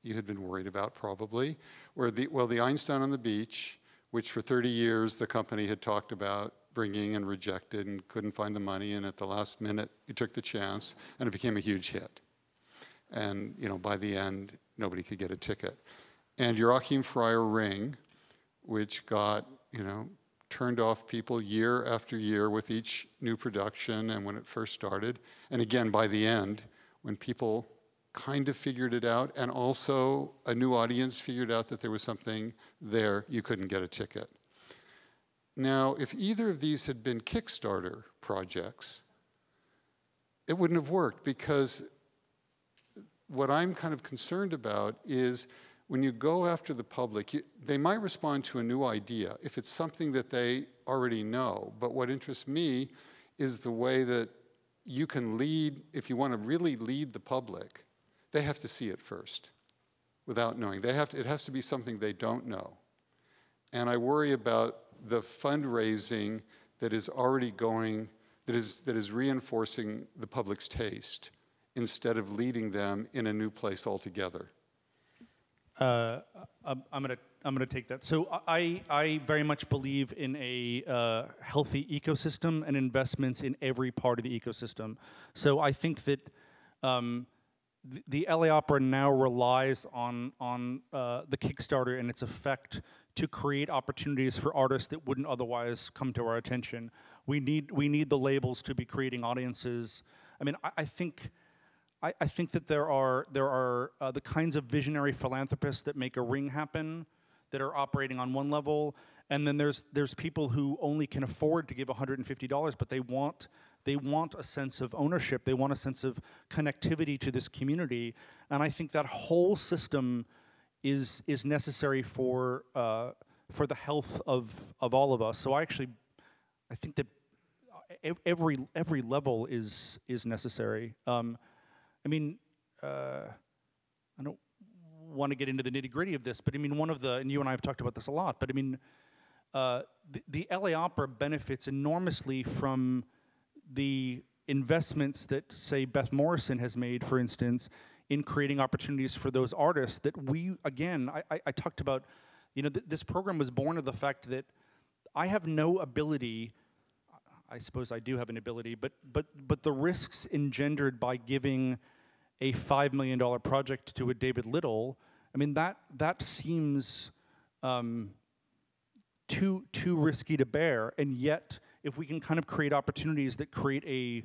you had been worried about probably, were the Einstein on the Beach, which for 30 years the company had talked about bringing and rejected and couldn't find the money, and at the last minute you took the chance and it became a huge hit. And you know, by the end, nobody could get a ticket. And Joachim Friar Ring, which got, you know, turned off people year after year with each new production and when it first started. And again, by the end, when people kind of figured it out and also a new audience figured out that there was something there, you couldn't get a ticket. Now, if either of these had been Kickstarter projects, it wouldn't have worked, because what I'm kind of concerned about is when you go after the public, they might respond to a new idea if it's something that they already know. But what interests me is the way that you can lead. If you want to really lead the public, they have to see it first without knowing. It has to be something they don't know. And I worry about the fundraising that is already going, that is reinforcing the public's taste instead of leading them in a new place altogether. I'm gonna take that. So I very much believe in a healthy ecosystem and investments in every part of the ecosystem. So I think that the LA Opera now relies on the Kickstarter and its effect to create opportunities for artists that wouldn't otherwise come to our attention. We need the labels to be creating audiences. I mean, I think that there are the kinds of visionary philanthropists that make a ring happen, that are operating on one level, and then there's people who only can afford to give $150, but they want a sense of ownership. They want a sense of connectivity to this community, and I think that whole system is necessary for the health of all of us. So I think that every level is necessary. I mean, I don't want to get into the nitty-gritty of this, but I mean, and you and I have talked about this a lot, but I mean, the LA Opera benefits enormously from the investments that, say, Beth Morrison has made, for instance, in creating opportunities for those artists that I talked about, you know, this program was born of the fact that I have no ability. I suppose I do have an ability, but the risks engendered by giving a $5 million project to a David Little, I mean, that seems too risky to bear. And yet, if we can kind of create opportunities that create a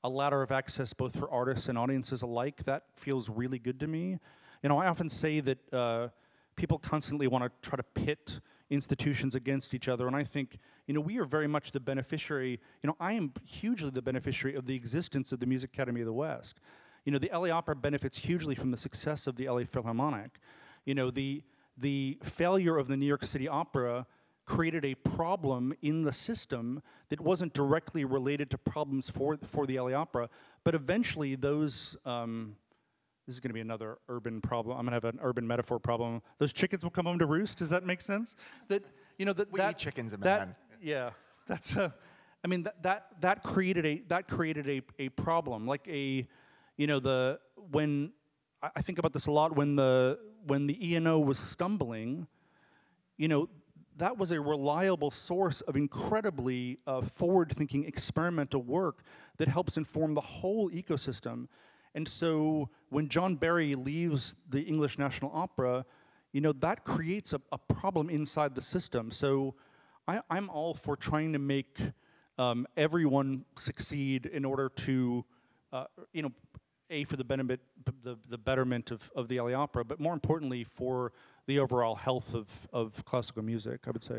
ladder of access both for artists and audiences alike, that feels really good to me. You know, I often say that people constantly want to try to pit institutions against each other, and I think, we are very much the beneficiary. I am hugely the beneficiary of the existence of the Music Academy of the West. The LA Opera benefits hugely from the success of the LA Philharmonic. The failure of the New York City Opera created a problem in the system that wasn't directly related to problems for the LA Opera, but eventually those, this is gonna be another urban problem, I'm gonna have an urban metaphor problem. Those chickens will come home to roost, does that make sense? That, we eat chickens in Manhattan. Yeah, that's, that created a problem, like when, I think about this a lot, when the E&O was stumbling, that was a reliable source of incredibly forward-thinking experimental work that helps inform the whole ecosystem. And so when John Barry leaves the English National Opera, that creates a problem inside the system. So I'm all for trying to make everyone succeed in order to, for the betterment of the LA Opera, but more importantly for the overall health of classical music, I would say.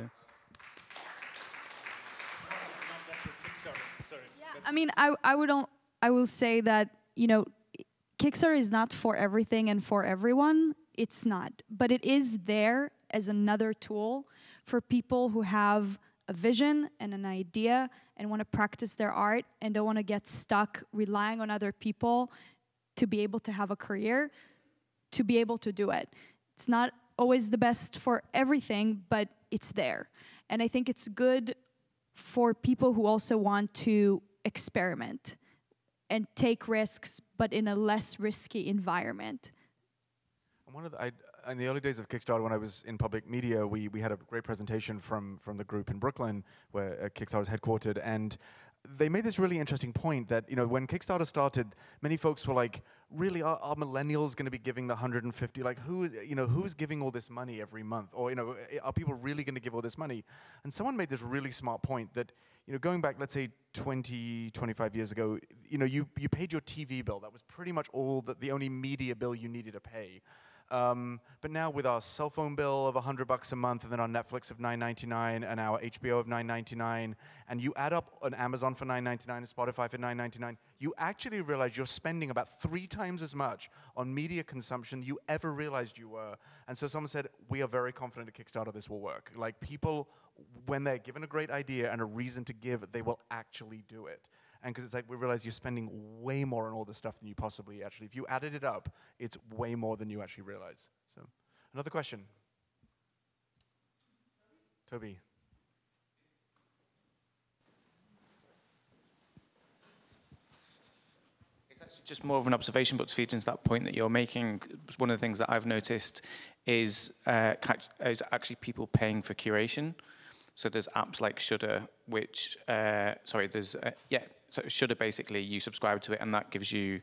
Yeah, I mean, I will say that, Kickstarter is not for everything and for everyone. It's not. But it is there as another tool for people who have a vision and an idea and want to practice their art and don't want to get stuck relying on other people to be able to have a career, to be able to do it. It's not always the best for everything, but it's there. And I think it's good for people who also want to experiment and take risks, but in a less risky environment. In the early days of Kickstarter, when I was in public media, we had a great presentation from the group in Brooklyn, where Kickstarter is headquartered, and they made this really interesting point that, when Kickstarter started, many folks were like, really, are millennials going to be giving the 150? Like, who's giving all this money every month? Or, are people really going to give all this money? And someone made this really smart point that, going back, let's say 20, 25 years ago, you paid your TV bill. That was pretty much the only media bill you needed to pay. But now with our cell phone bill of $100 a month, and then our Netflix of $9.99, and our HBO of $9.99, and you add up an Amazon for $9.99 and Spotify for $9.99, you actually realize you're spending about 3 times as much on media consumption than you ever realized you were. And so someone said, we are very confident at Kickstarter this will work. Like, people, when they're given a great idea and a reason to give, they will actually do it. And because it's like, we realize you're spending way more on all this stuff than you possibly actually, if you added it up, it's way more than you actually realize. So, another question. Toby. It's actually just more of an observation, but to feed into that point that you're making, one of the things that I've noticed is actually people paying for curation. So there's apps like Shudder, which, so Shudder, basically, you subscribe to it, and that gives you,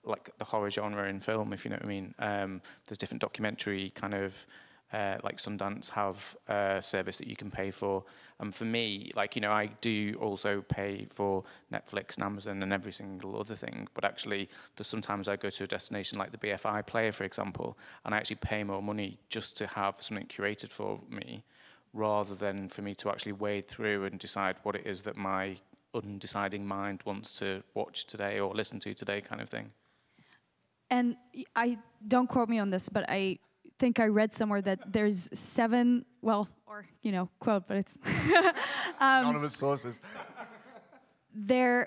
like, the horror genre in film, if you know what I mean. There's different documentary kind of, like Sundance have a service that you can pay for. And for me, like, I do also pay for Netflix and Amazon and every single other thing, but actually, there's sometimes I go to a destination like the BFI player, for example, and I actually pay more money just to have something curated for me, rather than for me to actually wade through and decide what it is that my undeciding mind wants to watch today or listen to today, kind of thing. And don't quote me on this, but I think I read somewhere that there's 7, well, or, quote, but it's anonymous sources.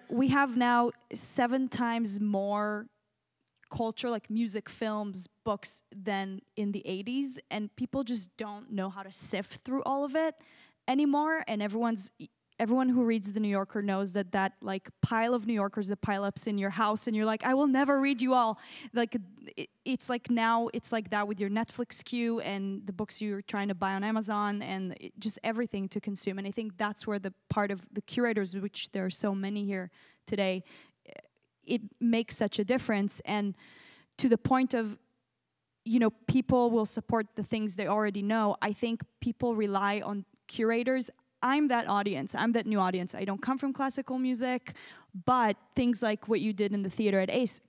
We have now 7 times more culture, like music, films, books, than in the 80s, and people just don't know how to sift through all of it anymore. And everyone who reads The New Yorker knows that like pile of New Yorkers that pile up in your house, and you're like, I will never read you all. Like, it's like now it's like that with your Netflix queue and the books you're trying to buy on Amazon, and just everything to consume. And I think that's where the part of the curators, which there are so many here today, it makes such a difference. And to the point of, people will support the things they already know. I think people rely on curators. I'm that audience. I'm that new audience. I don't come from classical music, but things like what you did in the theater at ACE,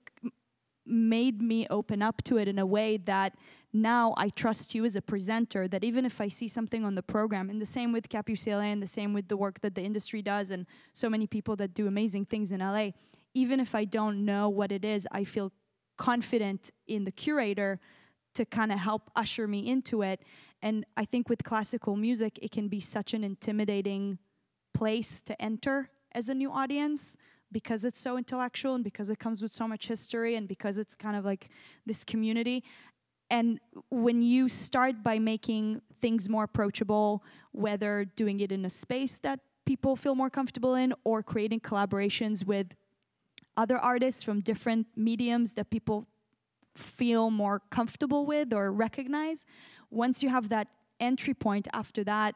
made me open up to it in a way that now I trust you as a presenter, that even if I see something on the program, and the same with Cap UCLA and the same with the work that the industry does and so many people that do amazing things in LA, even if I don't know what it is, I feel confident in the curator to kind of help usher me into it. And I think with classical music, it can be such an intimidating place to enter as a new audience, because it's so intellectual and because it comes with so much history and because it's kind of like this community. And when you start by making things more approachable, whether doing it in a space that people feel more comfortable in or creating collaborations with other artists from different mediums that people feel more comfortable with or recognize, once you have that entry point, after that,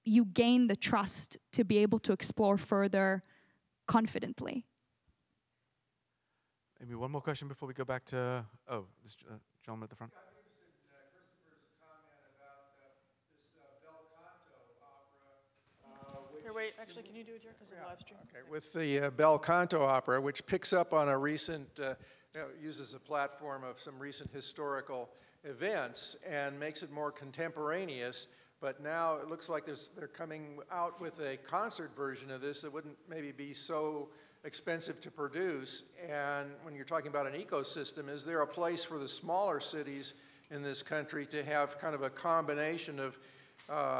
you gain the trust to be able to explore further confidently. Maybe one more question before we go back to, this gentleman at the front. I'm interested in Christopher's comment about this bel canto opera. Here, wait, actually, can you do it here because of the live stream? Okay, with the bel canto opera, which picks up on a recent, uses a platform of some recent historical events and makes it more contemporaneous. But now it looks like they're coming out with a concert version of this that wouldn't maybe be so expensive to produce. And when you're talking about an ecosystem, is there a place for the smaller cities in this country to have kind of a combination of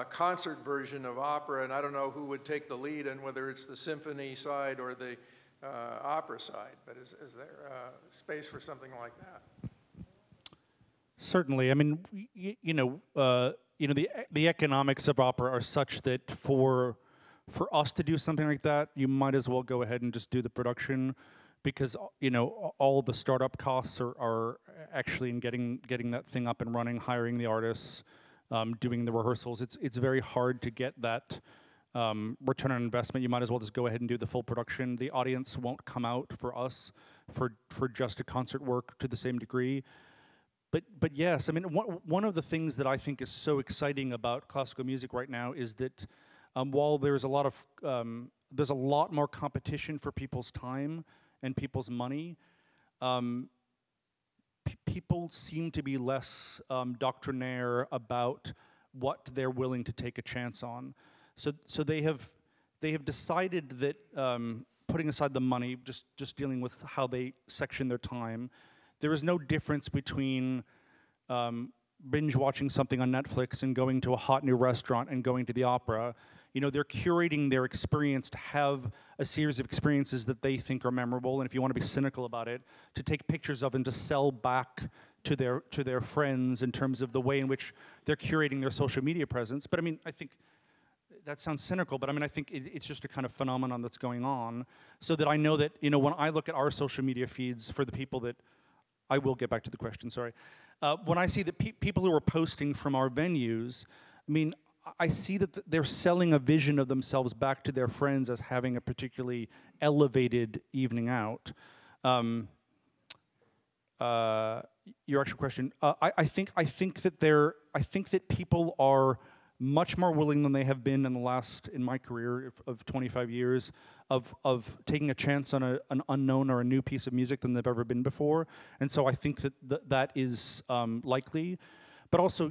concert version of opera? And I don't know who would take the lead and whether it's the symphony side or the opera side, but is there space for something like that? Certainly. I mean, the economics of opera are such that for us to do something like that, you might as well go ahead and just do the production, because all the startup costs are actually in getting that thing up and running, hiring the artists, doing the rehearsals. It's very hard to get that return on investment. You might as well just go ahead and do the full production. The audience won't come out for us for just a concert work to the same degree. But yes, I mean, one of the things that I think is so exciting about classical music right now is that while there's a lot more competition for people's time and people's money, people seem to be less doctrinaire about what they're willing to take a chance on. So they have decided that putting aside the money, just dealing with how they section their time, there is no difference between binge watching something on Netflix and going to a hot new restaurant and going to the opera. They're curating their experience to have a series of experiences that they think are memorable, and if you want to be cynical about it, to take pictures of and to sell back to their friends in terms of the way in which they're curating their social media presence. But I mean, I think that sounds cynical, but I mean, I think it's just a kind of phenomenon that's going on, so that I know that, when I look at our social media feeds for the people that, I will get back to the question, sorry. When I see that people who are posting from our venues, I mean, I see that they're selling a vision of themselves back to their friends as having a particularly elevated evening out. Your actual question, I think that people are much more willing than they have been in my career of 25 years of taking a chance on an unknown or a new piece of music than they've ever been before. And so I think that is likely. But also,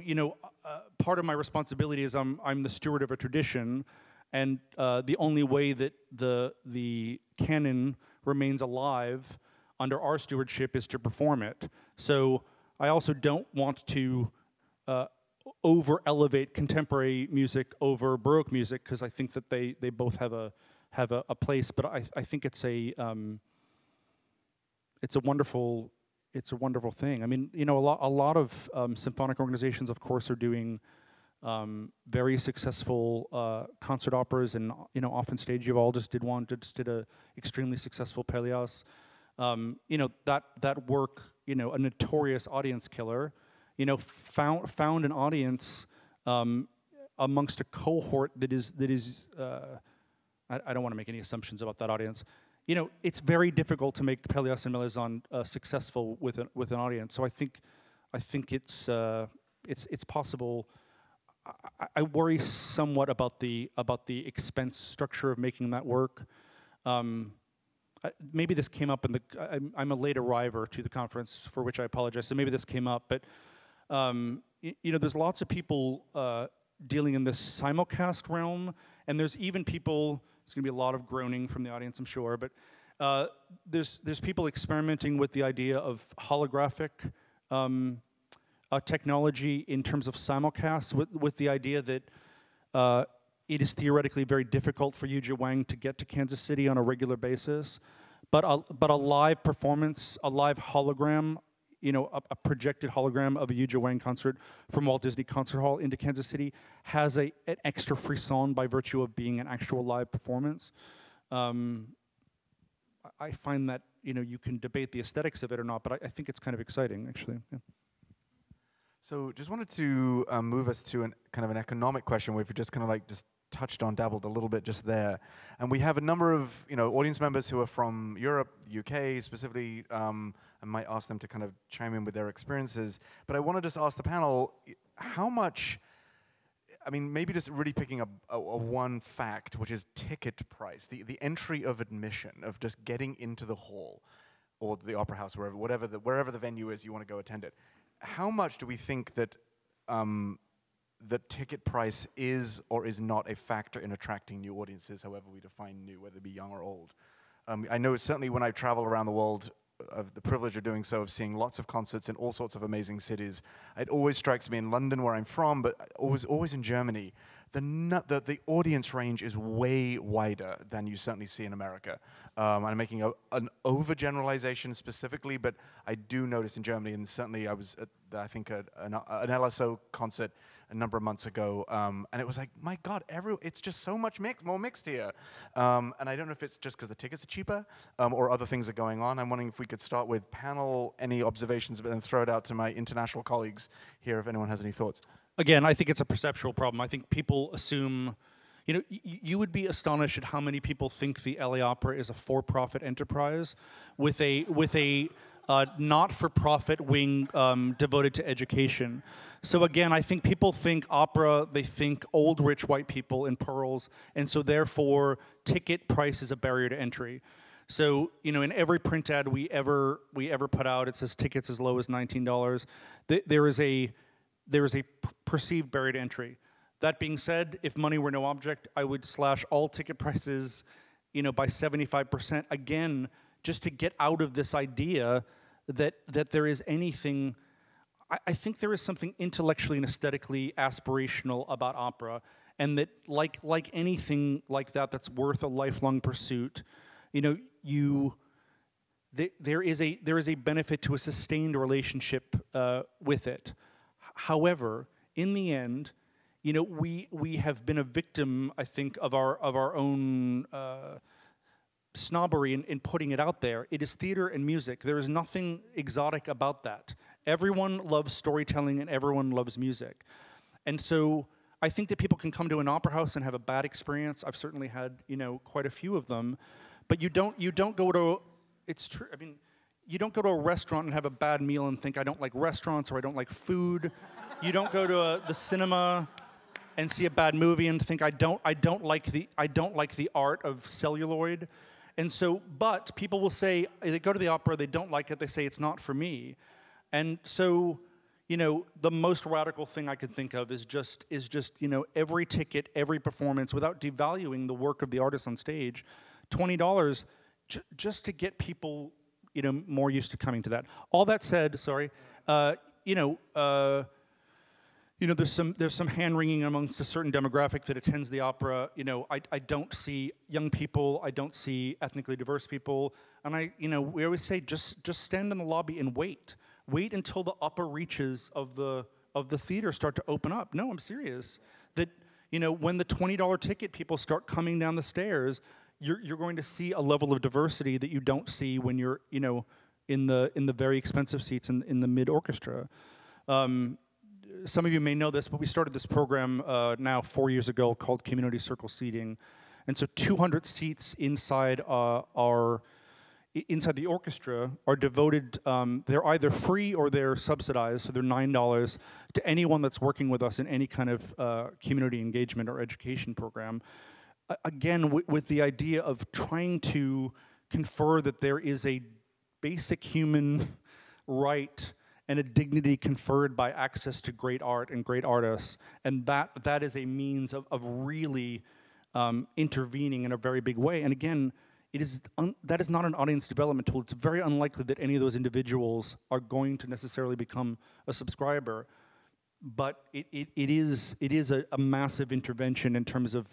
part of my responsibility is I'm the steward of a tradition, and the only way that the canon remains alive under our stewardship is to perform it. So I also don't want to over-elevate contemporary music over Baroque music, because I think that they both have a place. But I think it's a wonderful thing. I mean, a lot of symphonic organizations, of course, are doing very successful concert operas, and often stage. Yael just did one. Just did a extremely successful Pelléas. That work, a notorious audience killer, found an audience amongst a cohort that is. I don't want to make any assumptions about that audience. It's very difficult to make Pelléas and Malazan successful with an audience. So I think it's possible. I worry somewhat about the expense structure of making that work. maybe this came up in the, I'm a late arriver to the conference, for which I apologize, so maybe this came up, but there's lots of people dealing in this simulcast realm, and there's even people, there's gonna be a lot of groaning from the audience, I'm sure, but there's people experimenting with the idea of holographic technology in terms of simulcasts, with the idea that it is theoretically very difficult for Yu Wang to get to Kansas City on a regular basis, but a live performance, a live hologram, a projected hologram of a Yu Wang concert from Walt Disney Concert Hall into Kansas City has an extra frisson by virtue of being an actual live performance. I find that you can debate the aesthetics of it or not, but I think it's kind of exciting, actually. Yeah. So just wanted to move us to kind of an economic question where we just kind of like just touched on, dabbled a little bit just there. And we have a number of audience members who are from Europe, UK specifically. I might ask them to kind of chime in with their experiences. But I want to just ask the panel, how much, I mean, maybe just really picking up a one fact, which is ticket price, the entry of admission, of just getting into the hall or the opera house, wherever the venue is you want to go attend it. How much do we think that the ticket price is or is not a factor in attracting new audiences, however we define new, whether it be young or old? I know certainly when I travel around the world, of the privilege of doing so, of seeing lots of concerts in all sorts of amazing cities, it always strikes me in London, where I'm from, but always in Germany, the audience range is way wider than you certainly see in America. I'm making an overgeneralization specifically, but I do notice in Germany, and certainly I was at, I think, an LSO concert a number of months ago, and it was like, my God, it's just so much more mixed here. And I don't know if it's just because the tickets are cheaper or other things are going on. I'm wondering if we could start with panel, any observations, but then throw it out to my international colleagues here if anyone has any thoughts. Again, I think it's a perceptual problem. I think people assume, you would be astonished at how many people think the LA Opera is a for-profit enterprise with a not-for-profit wing devoted to education. So again, I think people think opera, they think old rich white people in pearls, and so therefore ticket price is a barrier to entry. So in every print ad we ever put out, it says tickets as low as $19. There is a perceived barrier to entry. That being said, if money were no object, I would slash all ticket prices, by 75%. Again, just to get out of this idea that there is anything. I think there is something intellectually and aesthetically aspirational about opera, and that like anything like that's worth a lifelong pursuit, there is a benefit to a sustained relationship with it. However, in the end, we have been a victim, I think, of our own snobbery in putting it out there. It is theater and music. There is nothing exotic about that. Everyone loves storytelling and everyone loves music. And so I think that people can come to an opera house and have a bad experience. I've certainly had, quite a few of them. But you don't go to, it's true, I mean, you don't go to a restaurant and have a bad meal and think, I don't like restaurants or I don't like food. You don't go to the cinema and see a bad movie and think, I don't like the art of celluloid. And so, but people will say, they go to the opera, they don't like it, they say it's not for me. And so, the most radical thing I could think of is just every ticket, every performance, without devaluing the work of the artist on stage, $20 just to get people, more used to coming to that. All that said, sorry, there's some hand wringing amongst a certain demographic that attends the opera. I don't see young people, I don't see ethnically diverse people, and we always say just stand in the lobby and wait. Wait until the upper reaches of the theater start to open up. No, I'm serious. That when the $20 ticket people start coming down the stairs, you're going to see a level of diversity that you don't see when you're in the very expensive seats in the mid orchestra. Some of you may know this, but we started this program now 4 years ago called Community Circle Seating, and so 200 seats inside inside the orchestra are devoted. They're either free or they're subsidized, so they're $9 to anyone that's working with us in any kind of community engagement or education program. Again, with the idea of trying to confer that there is a basic human right and a dignity conferred by access to great art and great artists, and that is a means of really intervening in a very big way. And again, that is not an audience development tool. It's very unlikely that any of those individuals are going to necessarily become a subscriber, but it is a massive intervention in terms of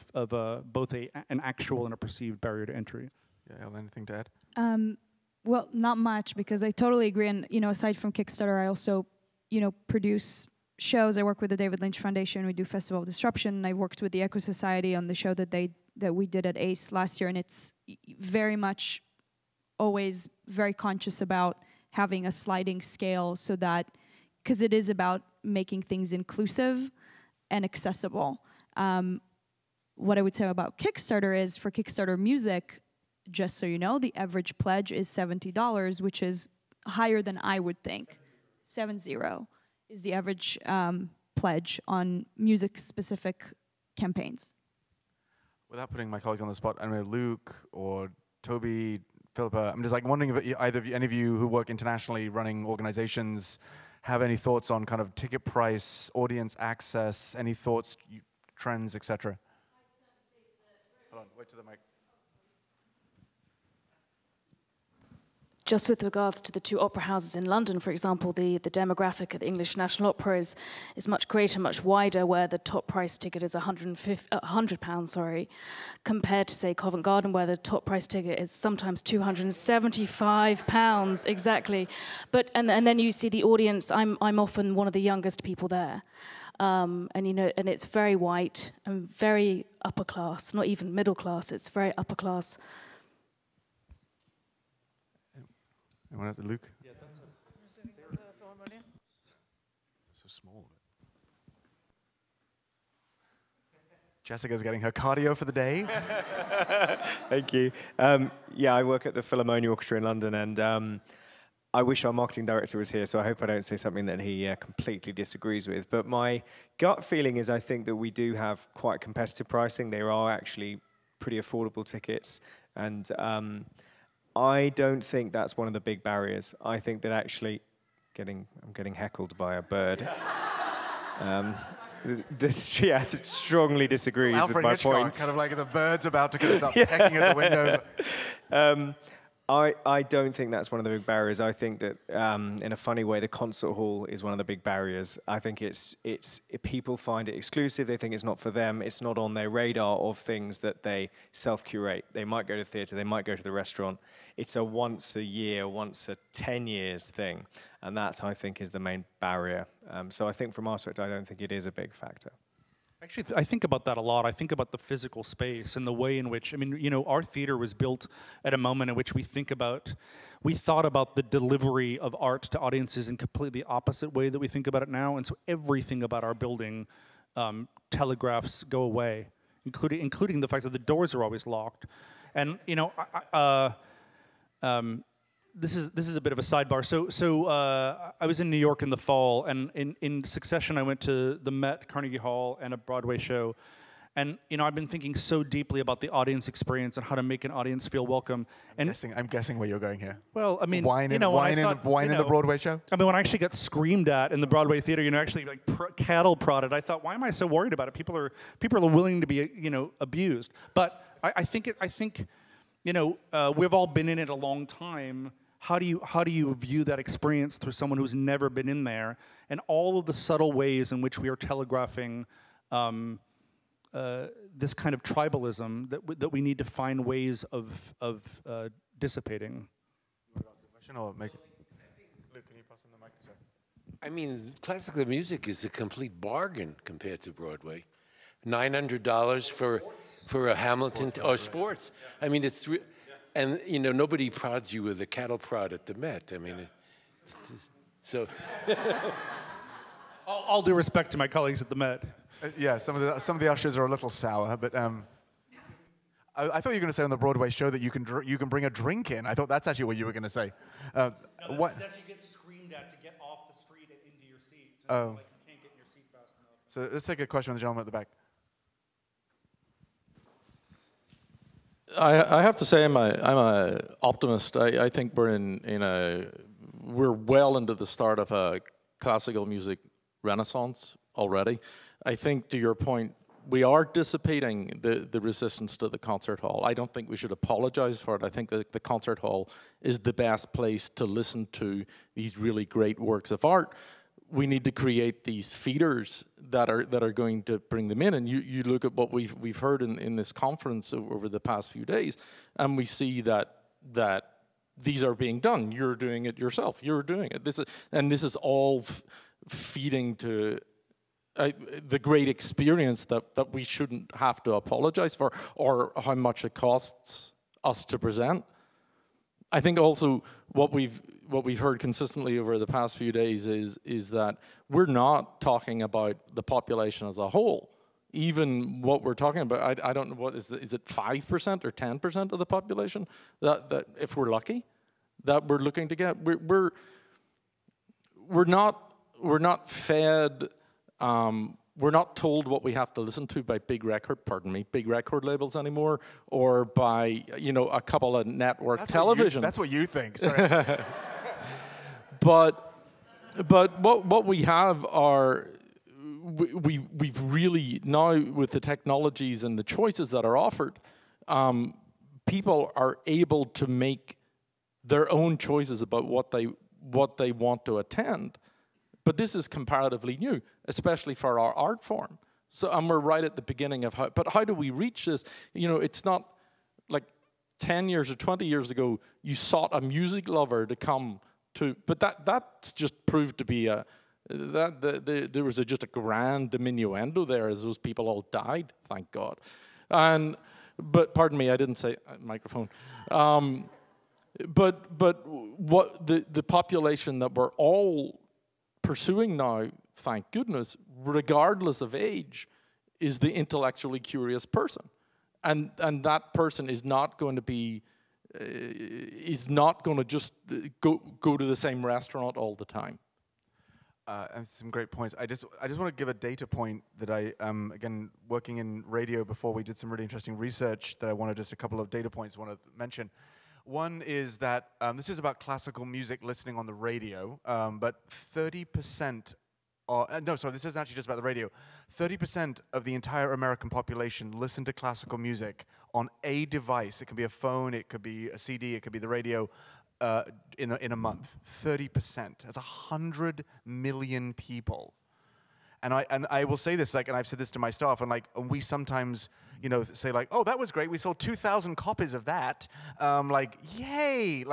both an actual and a perceived barrier to entry. Yeah, anything to add? Well, not much, because I totally agree. And aside from Kickstarter, I also produce shows. I work with the David Lynch Foundation. We do Festival of Disruption. I worked with the Echo Society on the show that we did at ACE last year, and it's very much always very conscious about having a sliding scale, so that, because it is about making things inclusive and accessible. What I would say about Kickstarter is, for Kickstarter music, just so you know, the average pledge is $70, which is higher than I would think. 70 is the average pledge on music-specific campaigns. Without putting my colleagues on the spot, I mean, Luke or Toby, Philippa, I'm just like wondering if any of you who work internationally running organizations have any thoughts on kind of ticket price, audience access, any thoughts, trends, etc. Hold on, wait to the mic. Just with regards to the two opera houses in London, for example, the demographic at the English National Opera is much greater, much wider, where the top price ticket is £100, compared to, say, Covent Garden, where the top price ticket is sometimes £275, exactly. And then you see the audience. I'm often one of the youngest people there, and it's very white and very upper class, not even middle class. It's very upper class. Anyone else? Luke? Yeah, that's Philharmonia. So small. Jessica's getting her cardio for the day. Thank you. Yeah, I work at the Philharmonia Orchestra in London, and I wish our marketing director was here, so I hope I don't say something that he completely disagrees with. But my gut feeling is, I think that we do have quite competitive pricing. There are actually pretty affordable tickets, and I don't think that's one of the big barriers. I think that actually, I'm getting heckled by a bird. Strongly disagrees Alfred with my Hitchcock, point. kind of like the bird's about to kind of start pecking at the window. I don't think that's one of the big barriers. I think that, in a funny way, the concert hall is one of the big barriers. I think if people find it exclusive, they think it's not for them, it's not on their radar of things that they self-curate. They might go to theatre, they might go to the restaurant. It's a once a year, once a 10 years thing. And that, I think, is the main barrier. So I think from our perspective, I don't think it is a big factor. Actually, I think about that a lot. I think about the physical space and the way in which, our theater was built at a moment in which we thought about the delivery of art to audiences in completely opposite way that we think about it now. And so everything about our building telegraphs go away, including the fact that the doors are always locked. And, this is a bit of a sidebar. So I was in New York in the fall, and in succession I went to the Met, Carnegie Hall, and a Broadway show. And I've been thinking so deeply about the audience experience and how to make an audience feel welcome. And I'm guessing where you're going here. Well, I mean, wine in the Broadway show. I mean, when I actually got screamed at in the Broadway theater, actually like cattle prodded, I thought, why am I so worried about it? People are willing to be abused. But I think we've all been in it a long time. How do you view that experience through someone who's never been in there, and all of the subtle ways in which we are telegraphing this kind of tribalism that we need to find ways of dissipating? Luke, can you pass on the mic? I mean, classical music is a complete bargain compared to Broadway. $900 for a Hamilton or sports. I mean, it's and nobody prods you with a cattle prod at the Met. I mean, so. All due respect to my colleagues at the Met. Yeah, some of the ushers are a little sour, but I thought you were going to say on the Broadway show that you can bring a drink in. I thought that's actually what you were going to say. That's you get screamed at to get off the street and into your seat. Oh. Like you can't get in your seat fast enough. So let's take a question from the gentleman at the back. I have to say I'm a optimist. I think we're well into the start of a classical music renaissance already. I think, to your point, we are dissipating the resistance to the concert hall. I don't think we should apologize for it. I think that the concert hall is the best place to listen to these really great works of art. We need to create these feeders that are going to bring them in. And you look at what we've heard in this conference over the past few days, and we see that these are being done. You're doing it yourself. You're doing it. This is all feeding to the great experience that we shouldn't have to apologize for, or how much it costs us to present. I think also what we've heard consistently over the past few days is that we're not talking about the population as a whole. Even what we're talking about, I don't know, what is it 5% or 10% of the population that if we're lucky, that we're looking to get? We're not fed. We're not told what we have to listen to by big record labels anymore, or by a couple of network televisions. That's what you think. Sorry. But what we have are we've really now, with the technologies and the choices that are offered, people are able to make their own choices about what they want to attend. But this is comparatively new, especially for our art form. So, and we're right at the beginning of how do we reach this? It's not like 10 years or 20 years ago, you sought a music lover to come to, but that's just proved to be there was just a grand diminuendo there as those people all died, thank God. But pardon me, I didn't say microphone. But what the population that we're all pursuing now, thank goodness, regardless of age, is the intellectually curious person, and that person is not going to be just go to the same restaurant all the time. And some great points. I just want to give a data point that I again, working in radio before, we did some really interesting research that I wanted, just a couple of data points I want to mention. One is that this is about classical music listening on the radio, but 30%, this isn't actually just about the radio. 30% of the entire American population listen to classical music on a device. It can be a phone, it could be a CD, it could be the radio, in a month. 30%. That's 100 million people. And I will say this, and I've said this to my staff, and we sometimes, say oh, that was great. We sold 2,000 copies of that. Yay!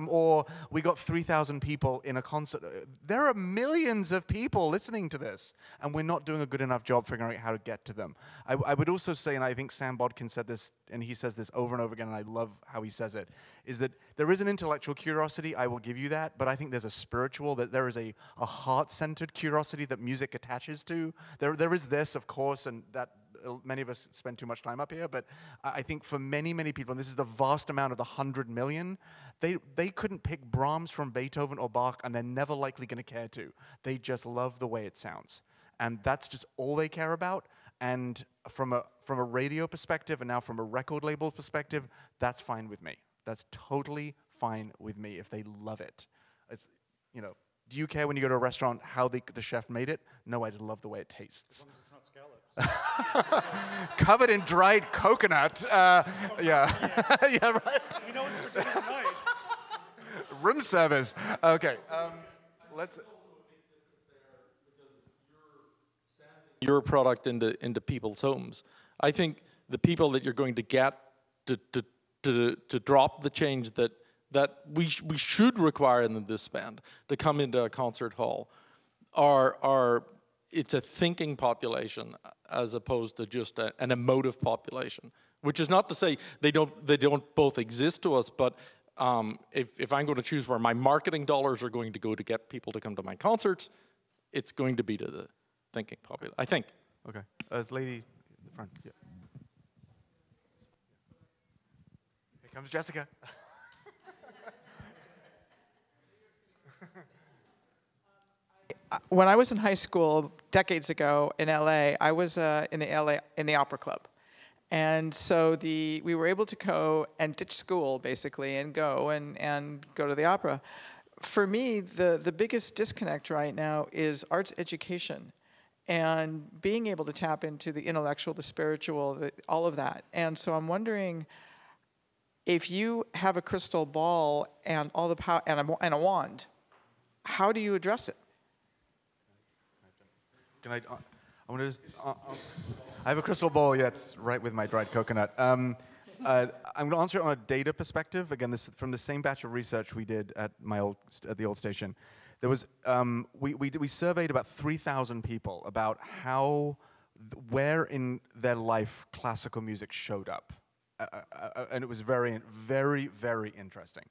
Or we got 3,000 people in a concert. There are millions of people listening to this, and we're not doing a good enough job figuring out how to get to them. I would also say, and I think Sam Bodkin said this, and he says this over and over again, and I love how he says it, is that there is an intellectual curiosity, I will give you that, but I think there's a spiritual, that there is a heart-centered curiosity that music attaches to. There is this, of course, and that many of us spend too much time up here, but I think for many, many people, and this is the vast amount of the 100 million, they couldn't pick Brahms from Beethoven or Bach, and they're never likely going to care to. They just love the way it sounds. And that's just all they care about. And from a radio perspective, and now from a record label perspective, that's fine with me. That's totally fine with me if they love it. It's, do you care when you go to a restaurant how the chef made it? No, I just love the way it tastes. As long as it's not scallops. Covered in dried coconut. Yeah. Yeah, right. We know it's for dinner tonight. Room service. Okay. Let's. Your product into people's homes. I think the people that you're going to get to drop the change that we should require in them to spend to come into a concert hall are it's a thinking population as opposed to just an emotive population. Which is not to say they don't both exist to us, but if I'm going to choose where my marketing dollars are going to go to get people to come to my concerts, it's going to be to the thinking population, I think. Okay. This lady in the front. Yeah. Here comes Jessica. When I was in high school decades ago in LA, I was in the Opera Club. And so we were able to go and ditch school, basically, and go to the opera. For me, the biggest disconnect right now is arts education and being able to tap into the intellectual, the spiritual, all of that. And so I'm wondering, if you have a crystal ball and all the power and a wand, how do you address it? Can I want to just, I have a crystal ball, yeah, it's right with my dried coconut. I'm going to answer it on a data perspective. Again, this is from the same batch of research we did at the old station. There was, we surveyed about 3,000 people about where in their life classical music showed up. And it was very, very, very interesting.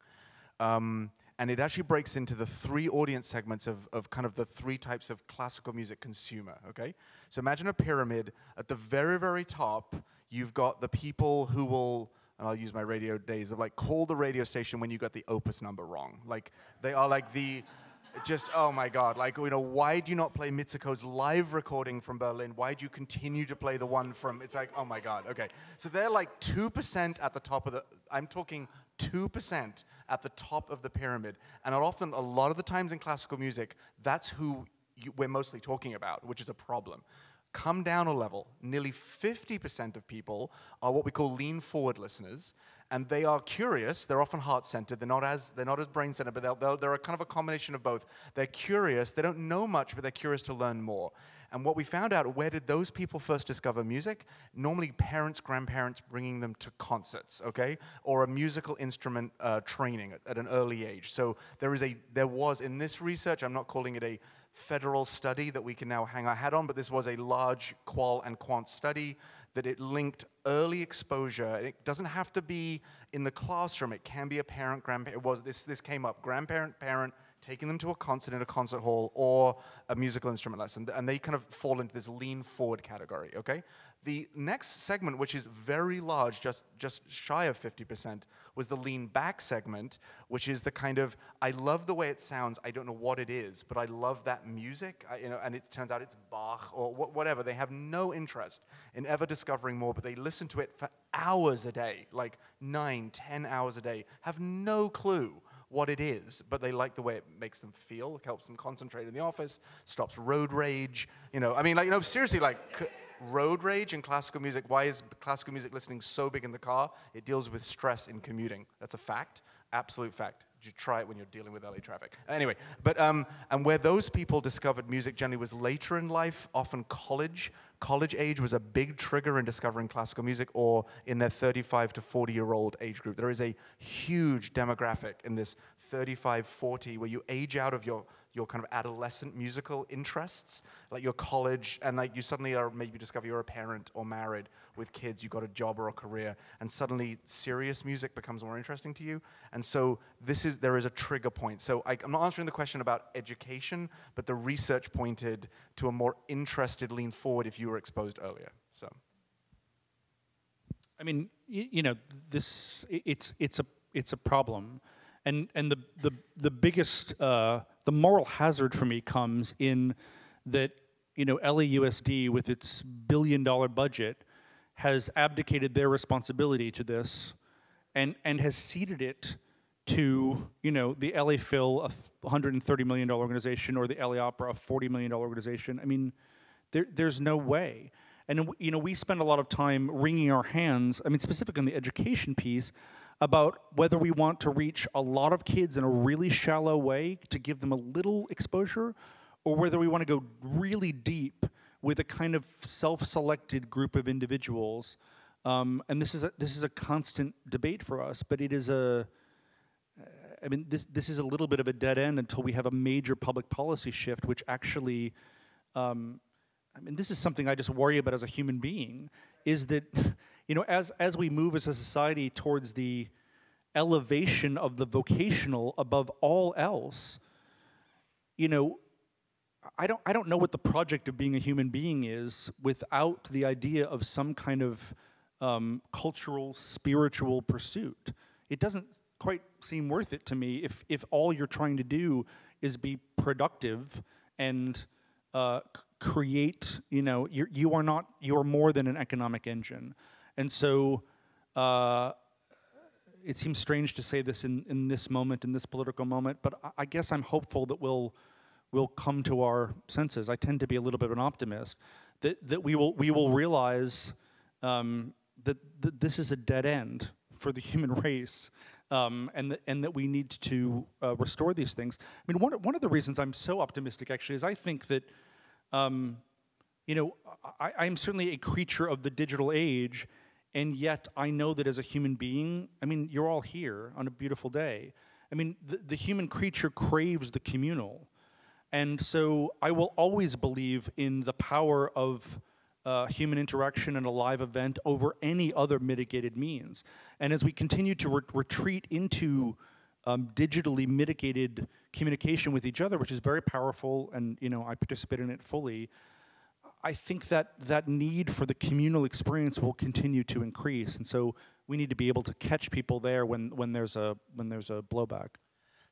And it actually breaks into the 3 audience segments of kind of the 3 types of classical music consumer, okay? So imagine a pyramid. At the very, very top, you've got the people who will, and I'll use my radio days, of like, call the radio station when you got the opus number wrong. Like, they are like just, oh my God, like, you know, why do you not play Mitsuko's live recording from Berlin? Why do you continue to play the one from, it's like, oh my God, okay. So they're like 2% at the top of I'm talking 2% at the top of the pyramid. And often, a lot of the times in classical music, that's who we're mostly talking about, which is a problem. Come down a level, nearly 50% of people are what we call lean forward listeners, and they are curious. They're often heart-centered. They're not as brain-centered, but they're a kind of a combination of both. They're curious. They don't know much, but they're curious to learn more. And what we found out, where did those people first discover music? Normally parents, grandparents bringing them to concerts, okay? Or a musical instrument training at an early age. So there was, in this research, I'm not calling it a federal study that we can now hang our hat on, but this was a large qual and quant study that it linked early exposure. It doesn't have to be in the classroom. It can be a parent, grandparent. This came up, grandparent, parent, taking them to a concert in a concert hall or a musical instrument lesson, and they kind of fall into this lean forward category, okay? The next segment, which is very large, just shy of 50%, was the lean back segment, which is the kind of, I love the way it sounds, I don't know what it is, but I love that music, and it turns out it's Bach or whatever. They have no interest in ever discovering more, but they listen to it for hours a day, like 9, 10 hours a day, have no clue what it is, but they like the way it makes them feel, it helps them concentrate in the office, stops road rage, seriously, like, road rage in classical music. Why is classical music listening so big in the car? It deals with stress in commuting. That's a fact, absolute fact. You try it when you're dealing with LA traffic. Anyway, but and where those people discovered music generally was later in life, often college. College age was a big trigger in discovering classical music, or in their 35 to 40-year-old age group. There is a huge demographic in this 35, 40, where you age out of your kind of adolescent musical interests, like your college, and like you suddenly are, maybe discover you're a parent or married with kids, you got a job or a career, and suddenly serious music becomes more interesting to you. And so there is a trigger point. So I'm not answering the question about education, but the research pointed to a more interested lean forward if you were exposed earlier. So, I mean, it's a problem. And the biggest the moral hazard for me comes in that LAUSD with its $1 billion budget has abdicated their responsibility to this and has ceded it to the LA Phil, a $130 million organization, or the LA Opera, a $40 million organization. I mean, there's no way. And we spend a lot of time wringing our hands. I mean, specifically on the education piece, about whether we want to reach a lot of kids in a really shallow way to give them a little exposure, or whether we want to go really deep with a kind of self-selected group of individuals. And this is a constant debate for us, but it is this is a little bit of a dead end until we have a major public policy shift, which actually, this is something I just worry about as a human being, is that, as we move as a society towards the elevation of the vocational above all else, I don't know what the project of being a human being is without the idea of some kind of cultural, spiritual pursuit. It doesn't quite seem worth it to me if all you're trying to do is be productive and create. You are more than an economic engine. And so it seems strange to say this in this moment, in this political moment, but I guess I'm hopeful that we'll come to our senses. I tend to be a little bit of an optimist, that we will realize that this is a dead end for the human race, and that we need to restore these things. I mean, one of the reasons I'm so optimistic actually is I think that, you know, I'm certainly a creature of the digital age, and yet I know that as a human being, I mean, you're all here on a beautiful day. I mean, the human creature craves the communal. And so I will always believe in the power of human interaction in a live event over any other mitigated means. And as we continue to retreat into digitally mitigated communication with each other, which is very powerful, and you know, I participate in it fully, I think that need for the communal experience will continue to increase, and so we need to be able to catch people there when there's a blowback.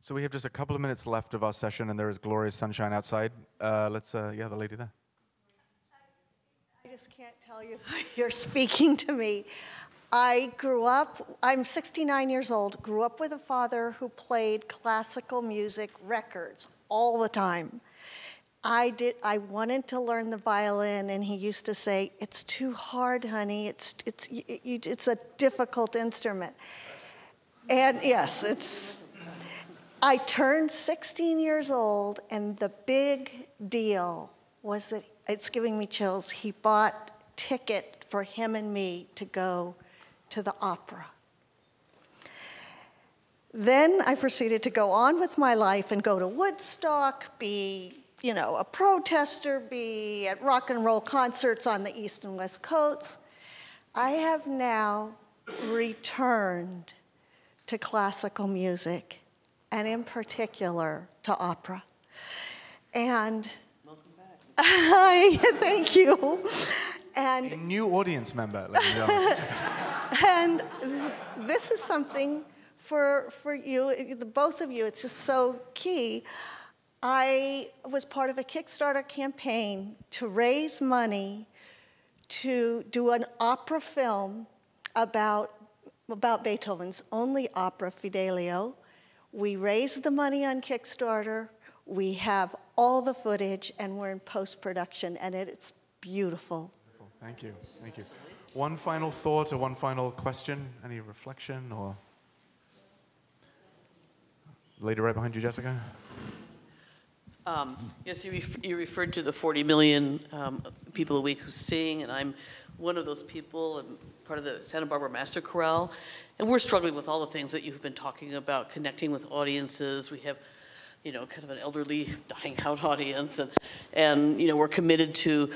So we have just a couple of minutes left of our session, and there is glorious sunshine outside. Let's, yeah, the lady there. I just can't tell you. You're speaking to me. I grew up, I'm 69 years old, grew up with a father who played classical music records all the time. I wanted to learn the violin, and he used to say, "It's too hard, honey. It's a difficult instrument." And yes, I turned 16 years old, and the big deal was that, it's giving me chills, he bought a ticket for him and me to go to the opera. Then I proceeded to go on with my life and go to Woodstock, be, you know, a protester, be at rock and roll concerts on the East and West Coasts. I have now returned to classical music, and in particular to opera. And thank you. And a new audience member, ladies and gentlemen. And this is something for you, the both of you, it's just so key. I was part of a Kickstarter campaign to raise money to do an opera film about Beethoven's only opera, Fidelio. We raised the money on Kickstarter. We have all the footage, and we're in post-production, and it's beautiful. Thank you, thank you. One final thought or one final question? Any reflection or? Lady right behind you, Jessica. Yes, you referred to the 40 million people a week who sing, and I'm one of those people. I'm part of the Santa Barbara Master Chorale, and we're struggling with all the things that you've been talking about, connecting with audiences. We have, you know, kind of an elderly, dying out audience, and you know, we're committed to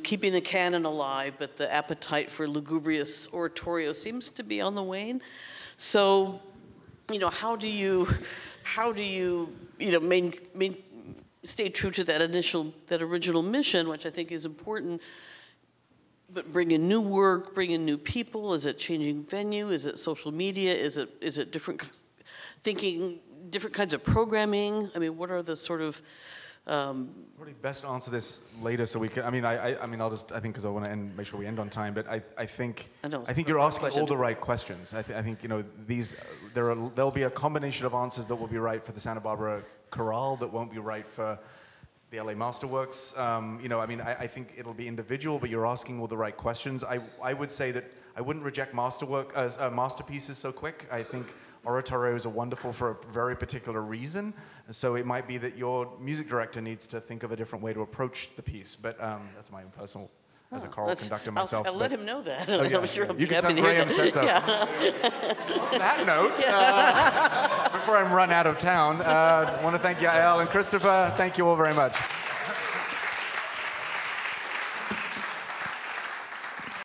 keeping the canon alive, but the appetite for lugubrious oratorio seems to be on the wane. So, you know, how do you stay true to that original mission, which I think is important, but bring in new work, bring in new people? Is it changing venue? Is it social media? Is it different thinking, different kinds of programming? I mean, what are the sort of Probably best answer this later, so we can. I mean, I'll just. I think because I want to make sure we end on time. But I think you're asking all the right questions. I think, you know, there'll be a combination of answers that will be right for the Santa Barbara Chorale that won't be right for the LA Masterworks. You know, I mean, I think it'll be individual, but you're asking all the right questions. I would say that I wouldn't reject masterpieces so quick. I think oratorios are wonderful for a very particular reason. So it might be that your music director needs to think of a different way to approach the piece. But that's my own personal, as a choral conducter myself. I'll let him know that. Oh, yeah, I'm sure you can tell Graham said so. Yeah. On that note, before I'm run out of town, I want to thank Yael and Christopher. Thank you all very much.